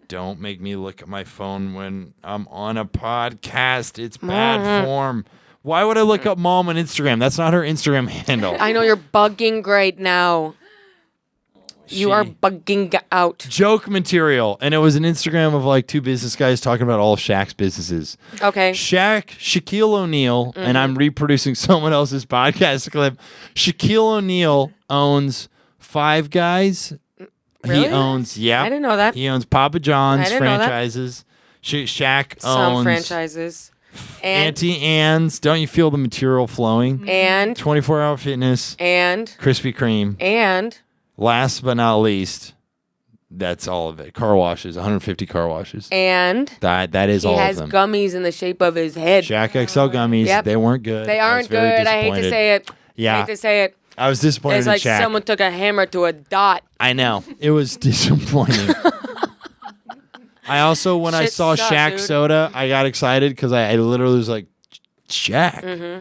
[SPEAKER 5] Don't make me look at my phone when I'm on a podcast. It's bad form. Why would I look up Mom on Instagram? That's not her Instagram handle.
[SPEAKER 6] I know you're bugging right now. You are bugging out.
[SPEAKER 5] Joke material. And it was an Instagram of like two business guys talking about all of Shaq's businesses.
[SPEAKER 6] Okay.
[SPEAKER 5] Shaquille O'Neal, and I'm reproducing someone else's podcast clip. Shaquille O'Neal owns Five Guys.
[SPEAKER 6] Really?
[SPEAKER 5] He owns,
[SPEAKER 6] I didn't know that.
[SPEAKER 5] He owns Papa John's
[SPEAKER 6] I didn't know that.
[SPEAKER 5] franchises. Shaq
[SPEAKER 6] Some
[SPEAKER 5] owns
[SPEAKER 6] franchises. And
[SPEAKER 5] Auntie Anne's. Don't you feel the material flowing?
[SPEAKER 6] and
[SPEAKER 5] 24-hour fitness.
[SPEAKER 6] and
[SPEAKER 5] Krispy Kreme.
[SPEAKER 6] and
[SPEAKER 5] Last but not least, that's all of it. Car washes, 150 car washes.
[SPEAKER 6] and
[SPEAKER 5] That is
[SPEAKER 6] he
[SPEAKER 5] all of
[SPEAKER 6] has
[SPEAKER 5] them.
[SPEAKER 6] gummies in the shape of his head.
[SPEAKER 5] Shaq XL gummies.
[SPEAKER 6] Yep.
[SPEAKER 5] They weren't good.
[SPEAKER 6] They
[SPEAKER 5] I was
[SPEAKER 6] aren't
[SPEAKER 5] very
[SPEAKER 6] good. I hate to
[SPEAKER 5] disappointed.
[SPEAKER 6] say it.
[SPEAKER 5] Yeah.
[SPEAKER 6] I hate to say it.
[SPEAKER 5] I was disappointed
[SPEAKER 6] It's
[SPEAKER 5] in
[SPEAKER 6] like
[SPEAKER 5] Shaq.
[SPEAKER 6] someone took a hammer to a dot.
[SPEAKER 5] I know. It was disappointing. I also, when I
[SPEAKER 6] Shit
[SPEAKER 5] saw
[SPEAKER 6] sucked,
[SPEAKER 5] Shaq
[SPEAKER 6] dude.
[SPEAKER 5] soda, I got excited because I literally was like, Shaq?
[SPEAKER 6] Mm-hmm.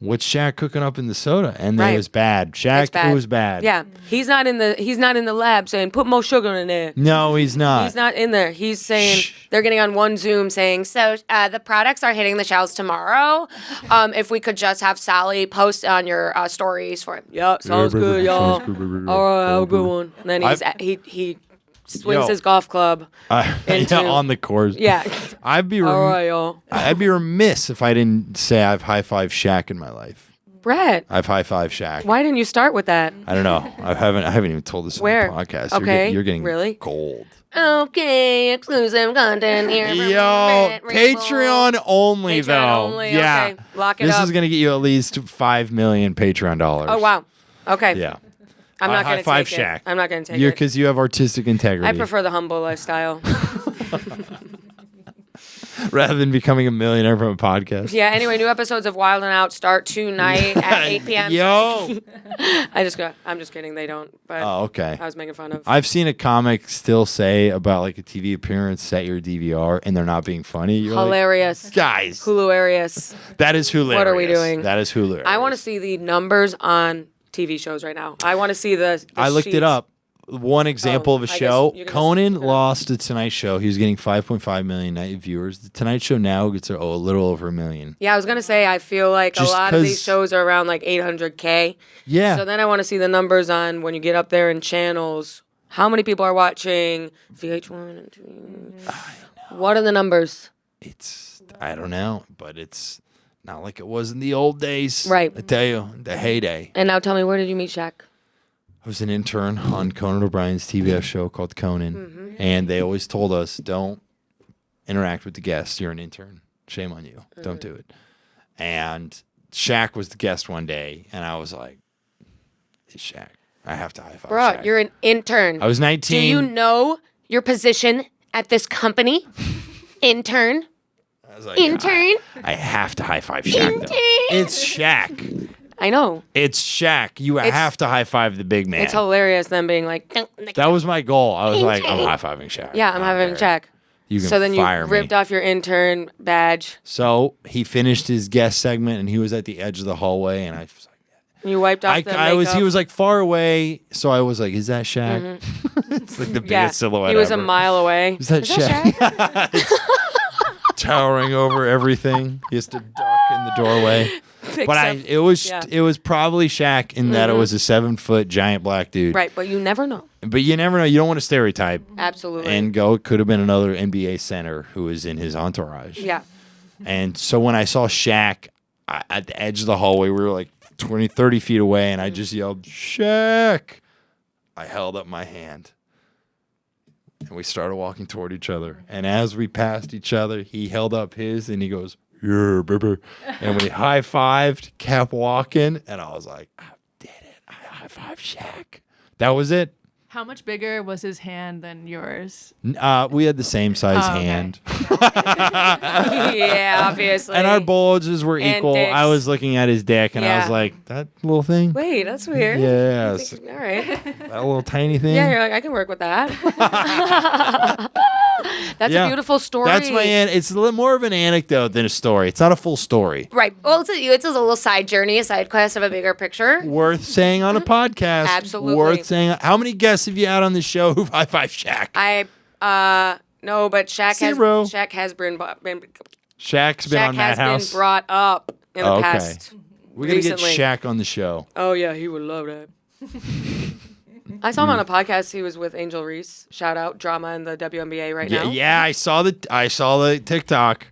[SPEAKER 5] What's Shaq cooking up in the soda? And
[SPEAKER 6] Right.
[SPEAKER 5] it was bad. Shaq,
[SPEAKER 6] It's bad.
[SPEAKER 5] it was bad.
[SPEAKER 6] Yeah, he's not in the lab saying put more sugar in there.
[SPEAKER 5] No, he's not.
[SPEAKER 6] He's not in there. He's saying
[SPEAKER 5] Shh.
[SPEAKER 6] they're getting on one Zoom saying, so the products are hitting the shelves tomorrow. If we could just have Sally post on your stories for it. Yeah, sounds good, y'all. All right, have a good one. And then he swings
[SPEAKER 5] Yo.
[SPEAKER 6] his golf club. into-
[SPEAKER 5] on the course.
[SPEAKER 6] Yeah.
[SPEAKER 5] I'd be
[SPEAKER 6] All right, y'all.
[SPEAKER 5] I'd be remiss if I didn't say I've high-fived Shaq in my life.
[SPEAKER 6] Brett,
[SPEAKER 5] I've high-fived Shaq.
[SPEAKER 6] why didn't you start with that?
[SPEAKER 5] I don't know. I haven't even told this
[SPEAKER 6] Where?
[SPEAKER 5] on the podcast.
[SPEAKER 6] Okay,
[SPEAKER 5] You're getting
[SPEAKER 6] really?
[SPEAKER 5] gold.
[SPEAKER 6] Okay, exclusive content here. from
[SPEAKER 5] Yo,
[SPEAKER 6] Brett Raybould.
[SPEAKER 5] Patreon only
[SPEAKER 6] Patreon
[SPEAKER 5] though.
[SPEAKER 6] only,
[SPEAKER 5] Yeah.
[SPEAKER 6] okay. Lock it
[SPEAKER 5] this
[SPEAKER 6] up.
[SPEAKER 5] is gonna get you at least 5 million Patreon dollars.
[SPEAKER 6] Oh, wow. Okay.
[SPEAKER 5] Yeah.
[SPEAKER 6] I'm not going to
[SPEAKER 5] high-five
[SPEAKER 6] take it.
[SPEAKER 5] Shaq.
[SPEAKER 6] I'm not going to take
[SPEAKER 5] You're
[SPEAKER 6] it.
[SPEAKER 5] because you have artistic integrity.
[SPEAKER 6] I prefer the humble lifestyle.
[SPEAKER 5] rather than becoming a millionaire from a podcast.
[SPEAKER 6] Yeah, anyway, new episodes of Wild and Out start tonight at 8 p.m.
[SPEAKER 5] Yo.
[SPEAKER 6] I'm just kidding. They don't. But
[SPEAKER 5] Oh, okay.
[SPEAKER 6] I was making fun of.
[SPEAKER 5] I've seen a comic still say about like a TV appearance, set your DVR, and they're not being funny. You're like,
[SPEAKER 6] Hilarious.
[SPEAKER 5] guys,
[SPEAKER 6] Hilarious.
[SPEAKER 5] that is hilarious.
[SPEAKER 6] What are we doing?
[SPEAKER 5] That is hilarious.
[SPEAKER 6] I want to see the numbers on TV shows right now. I want to see the
[SPEAKER 5] I looked it
[SPEAKER 6] sheets.
[SPEAKER 5] up. One example of a
[SPEAKER 6] I guess
[SPEAKER 5] show.
[SPEAKER 6] you can just
[SPEAKER 5] Conan
[SPEAKER 6] look it up.
[SPEAKER 5] lost the Tonight Show. He was getting 5.5 million night viewers. The Tonight Show now gets a little over a million.
[SPEAKER 6] Yeah, I was gonna say I feel like
[SPEAKER 5] Just
[SPEAKER 6] a lot of these
[SPEAKER 5] 'cause-
[SPEAKER 6] shows are around like 800K.
[SPEAKER 5] Yeah.
[SPEAKER 6] So then I want to see the numbers on when you get up there in channels. How many people are watching VH1 and 2? What are the numbers?
[SPEAKER 5] I don't know, but it's not like it was in the old days.
[SPEAKER 6] Right.
[SPEAKER 5] I tell you, the heyday.
[SPEAKER 6] And now tell me, where did you meet Shaq?
[SPEAKER 5] I was an intern on Conan O'Brien's TBS show called Conan, and they always told us, don't interact with the guests. You're an intern. Shame on you. Don't do it. And Shaq was the guest one day, and I was like, it's Shaq. I have to high five
[SPEAKER 6] Bro,
[SPEAKER 5] Shaq.
[SPEAKER 6] you're an intern.
[SPEAKER 5] I was 19.
[SPEAKER 6] Do you know your position at this company? Intern.
[SPEAKER 5] I was like,
[SPEAKER 6] Intern.
[SPEAKER 5] I have to high five Shaq, though. It's Shaq.
[SPEAKER 6] I know.
[SPEAKER 5] It's Shaq. You have to high five the big man.
[SPEAKER 6] It's hilarious them being like.
[SPEAKER 5] That was my goal. I was like, I'm high fiving Shaq.
[SPEAKER 6] Yeah, I'm having Shaq.
[SPEAKER 5] You can
[SPEAKER 6] so then
[SPEAKER 5] fire
[SPEAKER 6] you
[SPEAKER 5] me.
[SPEAKER 6] ripped off your intern badge.
[SPEAKER 5] So he finished his guest segment, and he was at the edge of the hallway, and I was like,
[SPEAKER 6] You wiped off the makeup.
[SPEAKER 5] He was like far away, so I was like, is that Shaq? It's like the biggest silhouette
[SPEAKER 6] He was
[SPEAKER 5] ever.
[SPEAKER 6] A mile away.
[SPEAKER 5] Is that Shaq? Towering over everything. He has to duck in the doorway. It was probably Shaq in that it was a 7-foot giant black dude.
[SPEAKER 6] Right, but you never know.
[SPEAKER 5] But you never know. You don't want to stereotype.
[SPEAKER 6] Absolutely.
[SPEAKER 5] And it could have been another NBA center who was in his entourage.
[SPEAKER 6] Yeah.
[SPEAKER 5] And so when I saw Shaq at the edge of the hallway, we were like 20, 30 feet away, and I just yelled, Shaq. I held up my hand. And we started walking toward each other. And as we passed each other, he held up his, and he goes, yeah, baby. And we high-fived, kept walking, and I was like, I did it. I high-fived Shaq. That was it.
[SPEAKER 2] How much bigger was his hand than yours?
[SPEAKER 5] We had the same size hand.
[SPEAKER 6] Yeah, obviously.
[SPEAKER 5] And our bulges were equal.
[SPEAKER 6] dicks.
[SPEAKER 5] I was looking at his dick, and I was like, that little thing?
[SPEAKER 6] Wait, that's weird.
[SPEAKER 5] Yes.
[SPEAKER 6] All right.
[SPEAKER 5] That little tiny thing?
[SPEAKER 6] Yeah, you're like, I can work with that. That's a beautiful story.
[SPEAKER 5] That's it's a little more of an anecdote than a story. It's not a full story.
[SPEAKER 6] Right. Well, it's a little side journey, a side quest of a bigger picture.
[SPEAKER 5] Worth saying on a podcast.
[SPEAKER 6] Absolutely.
[SPEAKER 5] Worth saying. How many guests have you had on the show who've high-fived Shaq?
[SPEAKER 6] No, but Shaq
[SPEAKER 5] Zero.
[SPEAKER 6] has been
[SPEAKER 5] Shaq's been on that house.
[SPEAKER 6] been brought up in the past.
[SPEAKER 5] We're going to get
[SPEAKER 6] recently.
[SPEAKER 5] Shaq on the show.
[SPEAKER 6] Oh, yeah, he would love that. I saw him on a podcast. He was with Angel Reese. Shout out, drama in the WNBA right now.
[SPEAKER 5] Yeah, I saw the TikTok.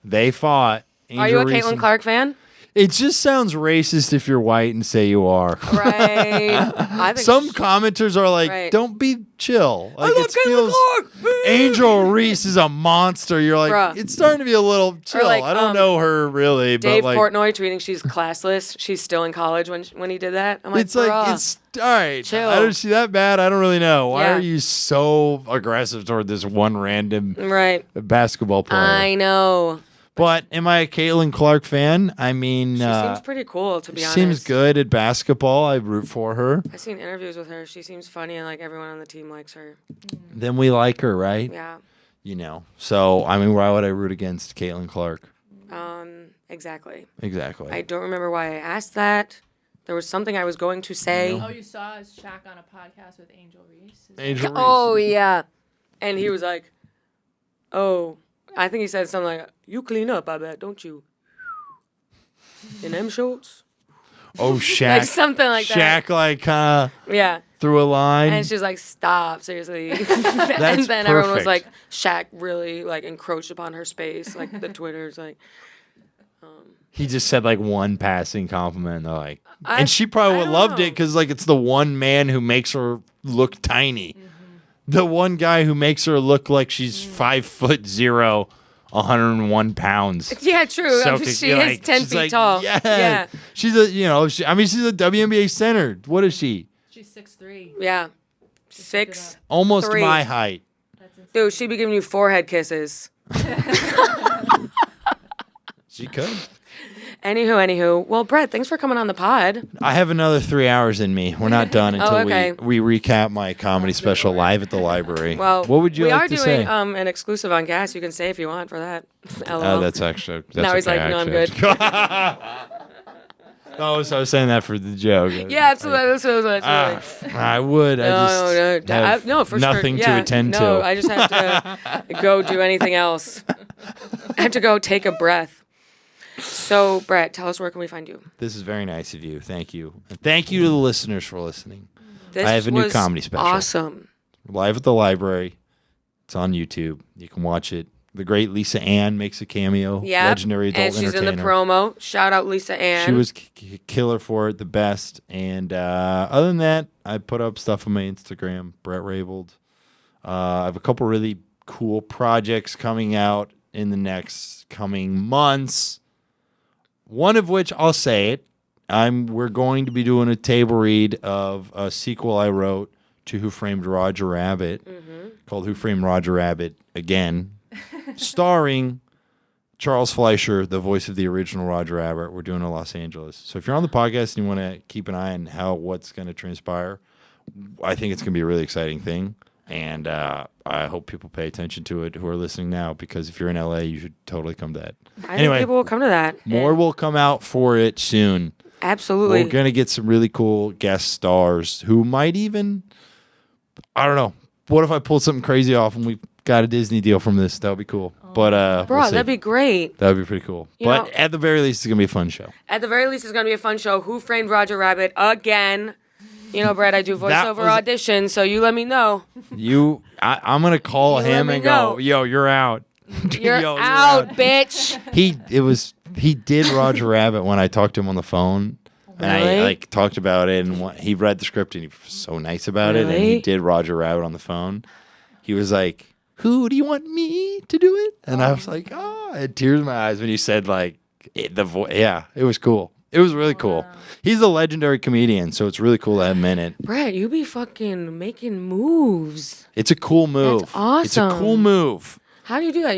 [SPEAKER 5] They fought.
[SPEAKER 6] Are you a Caitlin Clark fan?
[SPEAKER 5] It just sounds racist if you're white and say you are.
[SPEAKER 6] Right. I think
[SPEAKER 5] Some commenters are like, don't be chill. Like,
[SPEAKER 6] I love Caitlin Clark.
[SPEAKER 5] Angel Reese is a monster. You're like,
[SPEAKER 6] Bruh.
[SPEAKER 5] it's starting to be a little chill.
[SPEAKER 6] like,
[SPEAKER 5] I don't know her really.
[SPEAKER 6] Dave
[SPEAKER 5] but like,
[SPEAKER 6] Portnoy tweeting she's classless. She's still in college when he did that. I'm like,
[SPEAKER 5] it's like,
[SPEAKER 6] bruh.
[SPEAKER 5] it's all right.
[SPEAKER 6] Chill.
[SPEAKER 5] I don't see that bad. I don't really know. Why
[SPEAKER 6] Yeah.
[SPEAKER 5] are you so aggressive toward this one random
[SPEAKER 6] Right.
[SPEAKER 5] basketball player?
[SPEAKER 6] I know.
[SPEAKER 5] But am I a Caitlin Clark fan? I mean,
[SPEAKER 6] She seems pretty cool, to be
[SPEAKER 5] she
[SPEAKER 6] honest.
[SPEAKER 5] seems good at basketball. I root for her.
[SPEAKER 6] I've seen interviews with her. She seems funny, and like everyone on the team likes her.
[SPEAKER 5] Then we like her, right?
[SPEAKER 6] Yeah.
[SPEAKER 5] You know. So, I mean, why would I root against Caitlin Clark?
[SPEAKER 6] Exactly.
[SPEAKER 5] Exactly.
[SPEAKER 6] I don't remember why I asked that. There was something I was going to say.
[SPEAKER 2] Oh, you saw Shaq on a podcast with Angel Reese? Is that-
[SPEAKER 5] Angel Reese.
[SPEAKER 6] Oh, yeah. And he was like, oh, I think he said something like, you clean up, I bet, don't you? In them shorts?
[SPEAKER 5] Oh, Shaq.
[SPEAKER 6] Like something like that.
[SPEAKER 5] Shaq, like, kind of
[SPEAKER 6] Yeah.
[SPEAKER 5] threw a line.
[SPEAKER 6] And she's like, stop, seriously. and
[SPEAKER 5] That's
[SPEAKER 6] then everyone was
[SPEAKER 5] perfect.
[SPEAKER 6] like, Shaq really like encroached upon her space. Like the Twitter's like,
[SPEAKER 5] He just said, like, one passing compliment. And they're like,
[SPEAKER 6] I-
[SPEAKER 5] and she probably
[SPEAKER 6] I
[SPEAKER 5] would
[SPEAKER 6] don't
[SPEAKER 5] loved
[SPEAKER 6] know.
[SPEAKER 5] it because, like, it's the one man who makes her look tiny. The one guy who makes her look like she's 5'0", 101 pounds.
[SPEAKER 6] yeah, true.
[SPEAKER 5] So
[SPEAKER 6] She
[SPEAKER 5] you're
[SPEAKER 6] is
[SPEAKER 5] like-
[SPEAKER 6] 10
[SPEAKER 5] she's
[SPEAKER 6] feet
[SPEAKER 5] like,
[SPEAKER 6] tall.
[SPEAKER 5] Yeah. She's a, she's a WNBA center. What is she?
[SPEAKER 2] She's 6'3".
[SPEAKER 6] Yeah. 6.
[SPEAKER 5] Almost
[SPEAKER 6] 3.
[SPEAKER 5] my height.
[SPEAKER 2] That's insane.
[SPEAKER 6] Dude, she'd be giving you forehead kisses.
[SPEAKER 5] She could.
[SPEAKER 6] Anywho. Well, Bret, thanks for coming on the pod.
[SPEAKER 5] I have another 3 hours in me. We're not done until
[SPEAKER 6] okay.
[SPEAKER 5] we recap my comedy special live at the library.
[SPEAKER 6] Well,
[SPEAKER 5] what would you like to say?
[SPEAKER 6] we are doing an exclusive on Gas. You can say if you want for that. LOL.
[SPEAKER 5] Oh, that's actually. That's
[SPEAKER 6] Now he's
[SPEAKER 5] okay,
[SPEAKER 6] like, no, I'm
[SPEAKER 5] actually. Oh, so I was saying that for the joke.
[SPEAKER 6] Yeah, absolutely. That's
[SPEAKER 5] I would. I just have
[SPEAKER 6] no, for sure.
[SPEAKER 5] nothing to
[SPEAKER 6] Yeah,
[SPEAKER 5] attend
[SPEAKER 6] no,
[SPEAKER 5] to.
[SPEAKER 6] I just have to go do anything else. I have to go take a breath. So, Bret, tell us where can we find you?
[SPEAKER 5] This is very nice of you. Thank you. And thank you to the listeners for listening.
[SPEAKER 6] This
[SPEAKER 5] I have a new
[SPEAKER 6] was
[SPEAKER 5] comedy special.
[SPEAKER 6] Awesome.
[SPEAKER 5] Live at the library. It's on YouTube. You can watch it. The great Lisa Ann makes a cameo.
[SPEAKER 6] Yeah.
[SPEAKER 5] Legendary adult
[SPEAKER 6] And she's
[SPEAKER 5] entertainer.
[SPEAKER 6] in the promo. Shout out Lisa Ann.
[SPEAKER 5] She was killer for it, the best. And other than that, I put up stuff on my Instagram, Bret Raybould. I have a couple really cool projects coming out in the next coming months. One of which, I'll say it, we're going to be doing a table read of a sequel I wrote to Who Framed Roger Rabbit called Who Framed Roger Rabbit Again, starring Charles Fleischer, the voice of the original Roger Rabbit. We're doing in Los Angeles. So if you're on the podcast and you want to keep an eye on what's going to transpire, I think it's going to be a really exciting thing. And I hope people pay attention to it who are listening now, because if you're in LA, you should totally come to that.
[SPEAKER 6] I think people will come to that.
[SPEAKER 5] More will come out for it soon.
[SPEAKER 6] Absolutely.
[SPEAKER 5] We're going to get some really cool guest stars who might even, I don't know. What if I pulled something crazy off and we got a Disney deal from this? That would be cool. But
[SPEAKER 6] bro, that'd be great.
[SPEAKER 5] That would be pretty cool. But at the very least, it's going to be a fun show.
[SPEAKER 6] At the very least, it's going to be a fun show. Who Framed Roger Rabbit again? You know, Brett, I do voiceover auditions, so you let me know.
[SPEAKER 5] I'm going to call him and go, yo, you're out.
[SPEAKER 6] You're out, bitch.
[SPEAKER 5] He did Roger Rabbit when I talked to him on the phone. And I talked about it, and he read the script, and he was so nice about it. And he did Roger Rabbit on the phone. He was like, "Who do you want me to do it?" And I was like, "Oh," I had tears in my eyes when he said the voice. Yeah, it was cool. It was really cool. He's a legendary comedian, so it's really cool to have him in it.
[SPEAKER 6] Brett, you be fucking making moves.
[SPEAKER 5] It's a cool move.
[SPEAKER 6] That's awesome.
[SPEAKER 5] It's a cool move.
[SPEAKER 6] How do you do that?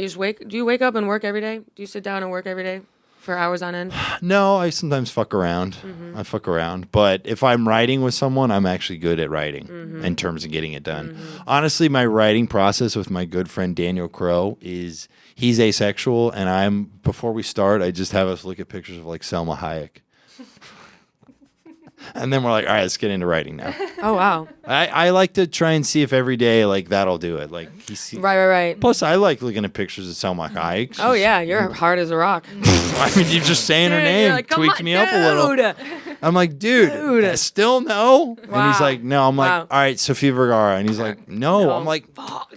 [SPEAKER 6] Do you wake up and work every day? Do you sit down and work every day for hours on end?
[SPEAKER 5] No, I sometimes fuck around. I fuck around. But if I'm writing with someone, I'm actually good at writing in terms of getting it done. Honestly, my writing process with my good friend Daniel Crow is he's asexual, and before we start, I just have us look at pictures of Selma Hayek. And then we're like, all right, let's get into writing now.
[SPEAKER 6] Oh, wow.
[SPEAKER 5] I like to try and see if every day, that'll do it.
[SPEAKER 6] Right.
[SPEAKER 5] Plus, I like looking at pictures of Selma Hayek.
[SPEAKER 6] Oh, yeah, you're hard as a rock.
[SPEAKER 5] I mean, you're just saying her name tweaks me up a little. I'm like, dude, still no? Wow. And he's like, no. I'm like, all right, Sofia Vergara. And he's like, no. I'm like,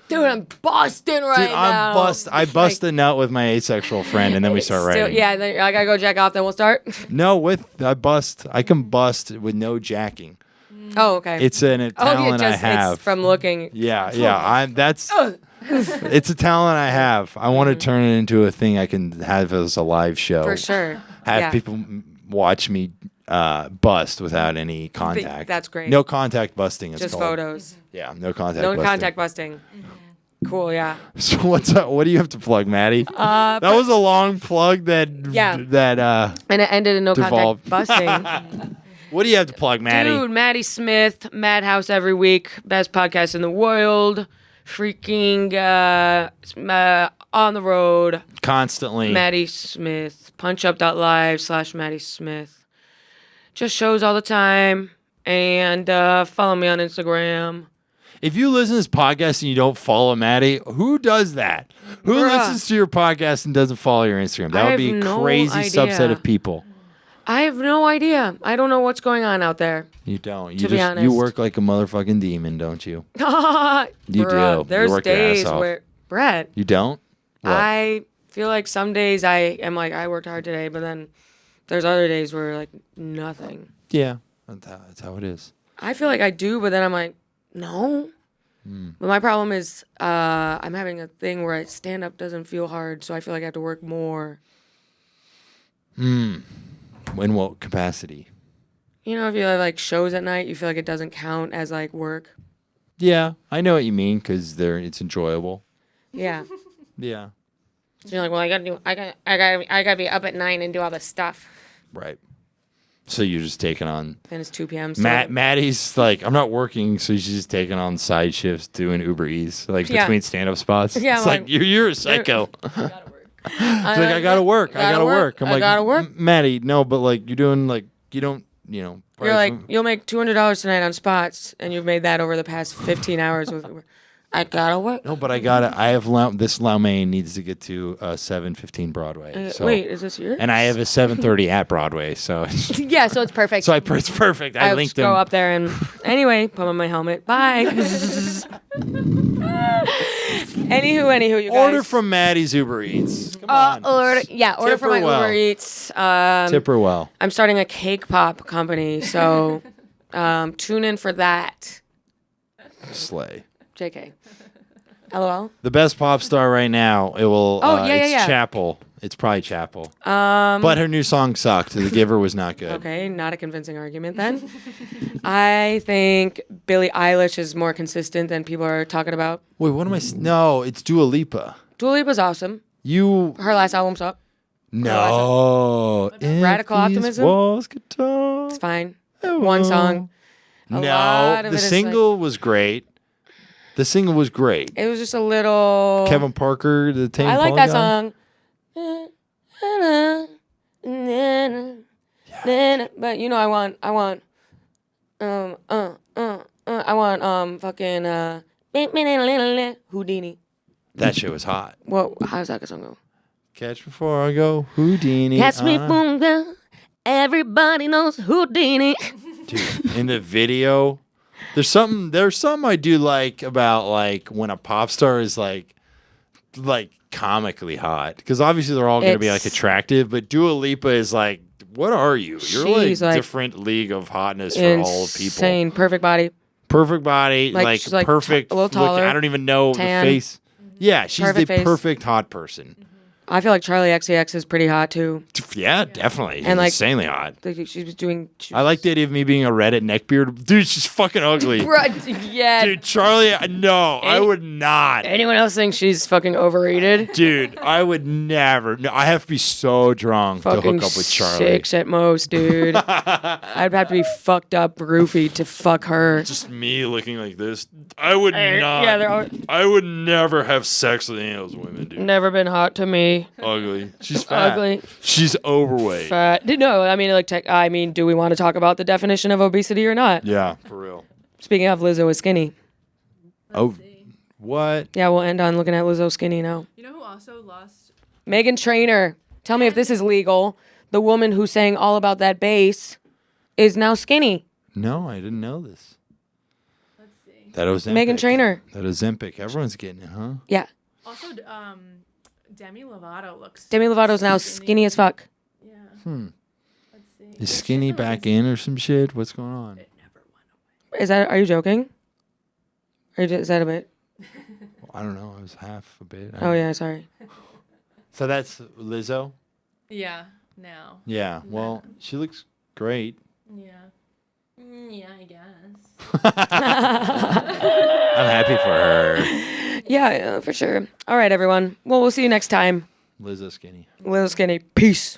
[SPEAKER 6] dude, I'm busting now.
[SPEAKER 5] I bust a nut with my asexual friend, and then we start writing.
[SPEAKER 6] Yeah, then I gotta go jack off, then we'll start?
[SPEAKER 5] No, I can bust with no jacking.
[SPEAKER 6] Oh, okay.
[SPEAKER 5] It's a talent I have.
[SPEAKER 6] It's from looking.
[SPEAKER 5] Yeah. It's a talent I have. I want to turn it into a thing I can have as a live show.
[SPEAKER 6] For sure.
[SPEAKER 5] Have people watch me bust without any contact.
[SPEAKER 6] That's great.
[SPEAKER 5] No contact busting. It's
[SPEAKER 6] just
[SPEAKER 5] called.
[SPEAKER 6] Photos.
[SPEAKER 5] Yeah, no contact.
[SPEAKER 6] No contact busting. Cool. Yeah.
[SPEAKER 5] So what's up? What do you have to plug, Maddie? That was a long plug that.
[SPEAKER 6] And it ended in no contact busting.
[SPEAKER 5] What do you have to plug, Maddie?
[SPEAKER 6] Dude, Maddie Smith, Madhouse every week, best podcast in the world. Freaking on the road.
[SPEAKER 5] Constantly.
[SPEAKER 6] Maddie Smith. Punchup.live/Maddie Smith. Just shows all the time. And follow me on Instagram.
[SPEAKER 5] If you listen to this podcast and you don't follow Maddie, who does that? Who listens to your podcast and doesn't follow your Instagram? That would be a crazy subset of people.
[SPEAKER 6] I have no idea. I don't know what's going on out there.
[SPEAKER 5] You don't.
[SPEAKER 6] To be honest.
[SPEAKER 5] You work like a motherfucking demon, don't you? You do.
[SPEAKER 6] There's
[SPEAKER 5] you work
[SPEAKER 6] days
[SPEAKER 5] your ass off.
[SPEAKER 6] where Brett.
[SPEAKER 5] You don't? What?
[SPEAKER 6] I feel like some days I am like, I worked hard today, but then there's other days where nothing.
[SPEAKER 5] Yeah, that's how it is.
[SPEAKER 6] I feel like I do, but then I'm like, no. But my problem is I'm having a thing where stand-up doesn't feel hard, so I feel like I have to work more.
[SPEAKER 5] In what capacity?
[SPEAKER 6] You know, if you have shows at night, you feel like it doesn't count as work.
[SPEAKER 5] Yeah, I know what you mean because it's enjoyable.
[SPEAKER 6] Yeah.
[SPEAKER 5] Yeah.
[SPEAKER 6] So you're like, well, I gotta be up at 9 and do all this stuff.
[SPEAKER 5] Right. So you're just taking on.
[SPEAKER 6] Then it's 2 p.m.
[SPEAKER 5] Maddie's like, I'm not working, so she's just taking on side shifts, doing Uber Eats, between stand-up spots.
[SPEAKER 6] Yeah,
[SPEAKER 5] it's like you're a psycho. She's like, I gotta work. I'm like,
[SPEAKER 6] gotta work.
[SPEAKER 5] Maddie, no, but you're doing you don't,
[SPEAKER 6] You're like, you'll make $200 tonight on spots, and you've made that over the past 15 hours with. I gotta work.
[SPEAKER 5] No, but I have this Lau Mein needs to get to 7:15 Broadway.
[SPEAKER 6] Wait, is this yours?
[SPEAKER 5] And I have a 7:30 at Broadway, so.
[SPEAKER 6] Yeah, so it's perfect.
[SPEAKER 5] So it's perfect. I linked
[SPEAKER 6] them. Go up there and anyway, put on my helmet. Bye. Anywho, you guys.
[SPEAKER 5] Order from Maddie's Uber Eats. Come on.
[SPEAKER 6] Order from my Uber Eats.
[SPEAKER 5] Tip her well.
[SPEAKER 6] I'm starting a cake pop company, so tune in for that.
[SPEAKER 5] Slay.
[SPEAKER 6] JK. LOL.
[SPEAKER 5] The best pop star right now. It will. It's Chapel. It's probably Chapel. But her new song sucked. The Giver was not good.
[SPEAKER 6] Okay, not a convincing argument then. I think Billie Eilish is more consistent than people are talking about.
[SPEAKER 5] Wait, what am I? No, it's Dua Lipa.
[SPEAKER 6] Dua Lipa's awesome. Her last album sucked.
[SPEAKER 5] No.
[SPEAKER 1] Radical
[SPEAKER 5] If these
[SPEAKER 1] Optimism?
[SPEAKER 5] walls could talk.
[SPEAKER 1] It's fine. One song. A lot
[SPEAKER 5] No,
[SPEAKER 1] of
[SPEAKER 5] the
[SPEAKER 1] it is
[SPEAKER 5] single was great. The single was great.
[SPEAKER 1] It was just a little.
[SPEAKER 5] Kevin Parker, the Tame
[SPEAKER 1] I like
[SPEAKER 5] Impala
[SPEAKER 1] that
[SPEAKER 5] guy.
[SPEAKER 1] song. But you know, I want fucking Houdini.
[SPEAKER 5] That shit was hot.
[SPEAKER 1] Well, how's that song go?
[SPEAKER 5] Catch before I go, Houdini.
[SPEAKER 1] Catch me, boom, girl. Everybody knows Houdini.
[SPEAKER 5] Dude, in the video, there's something I do like about like when a pop star is like comically hot, because obviously they're all gonna be like attractive, but Dua Lipa is like, what are you? You're
[SPEAKER 1] She's
[SPEAKER 5] like
[SPEAKER 1] like
[SPEAKER 5] different league of hotness for all people.
[SPEAKER 1] Insane, perfect body.
[SPEAKER 5] Perfect body, like
[SPEAKER 1] she's, like,
[SPEAKER 5] perfect.
[SPEAKER 1] a little taller,
[SPEAKER 5] look, I don't even know
[SPEAKER 1] tan.
[SPEAKER 5] the face. Yeah, she's
[SPEAKER 1] Perfect
[SPEAKER 5] the
[SPEAKER 1] face.
[SPEAKER 5] perfect hot person.
[SPEAKER 1] I feel like Charlie XCX is pretty hot too.
[SPEAKER 5] Yeah, definitely. She's
[SPEAKER 1] And, like,
[SPEAKER 5] insanely hot.
[SPEAKER 1] She was doing.
[SPEAKER 5] I like the idea of me being a Reddit neckbeard. Dude, she's fucking ugly.
[SPEAKER 1] Yeah.
[SPEAKER 5] Dude, Charlie, no, I would not.
[SPEAKER 1] Anyone else think she's fucking overrated?
[SPEAKER 5] Dude, I would never. No, I have to be so drunk to
[SPEAKER 1] Fucking
[SPEAKER 5] hook up with Charlie.
[SPEAKER 1] 6 at most, dude. I'd have to be fucked up roofie to fuck her.
[SPEAKER 5] Just me looking like this. I would not.
[SPEAKER 1] Yeah, they're all
[SPEAKER 5] I would never have sex with any of those women, dude.
[SPEAKER 1] never been hot to me.
[SPEAKER 5] Ugly. She's fat.
[SPEAKER 1] Ugly.
[SPEAKER 5] She's overweight.
[SPEAKER 1] Fat. No, I mean, do we want to talk about the definition of obesity or not?
[SPEAKER 5] Yeah, for real.
[SPEAKER 1] Speaking of, Lizzo is skinny.
[SPEAKER 5] Oh, what?
[SPEAKER 1] Yeah, we'll end on looking at Lizzo skinny now.
[SPEAKER 2] You know who also lost?
[SPEAKER 1] Meghan Trainor. Tell me if this is legal. The woman who sang all about that bass is now skinny.
[SPEAKER 5] No, I didn't know this.
[SPEAKER 2] Let's see.
[SPEAKER 5] That Ozempic.
[SPEAKER 1] Meghan Trainor.
[SPEAKER 5] That Ozempic. Everyone's getting it, huh?
[SPEAKER 1] Yeah.
[SPEAKER 2] Also, Demi Lovato looks.
[SPEAKER 1] Demi Lovato's now skinny as fuck.
[SPEAKER 2] Yeah. Let's see.
[SPEAKER 5] Is skinny back in or some shit? What's going on?
[SPEAKER 2] It never went away.
[SPEAKER 1] Are you joking? Is that a bit?
[SPEAKER 5] I don't know. It was half a bit.
[SPEAKER 1] Oh, yeah, sorry.
[SPEAKER 5] So that's Lizzo?
[SPEAKER 2] Yeah. Now.
[SPEAKER 5] Yeah. Well, she looks great.
[SPEAKER 2] Yeah. Yeah, I guess.
[SPEAKER 5] I'm happy for her.
[SPEAKER 1] Yeah, for sure. All right, everyone. Well, we'll see you next time.
[SPEAKER 5] Lizzo skinny.
[SPEAKER 1] Little skinny. Peace.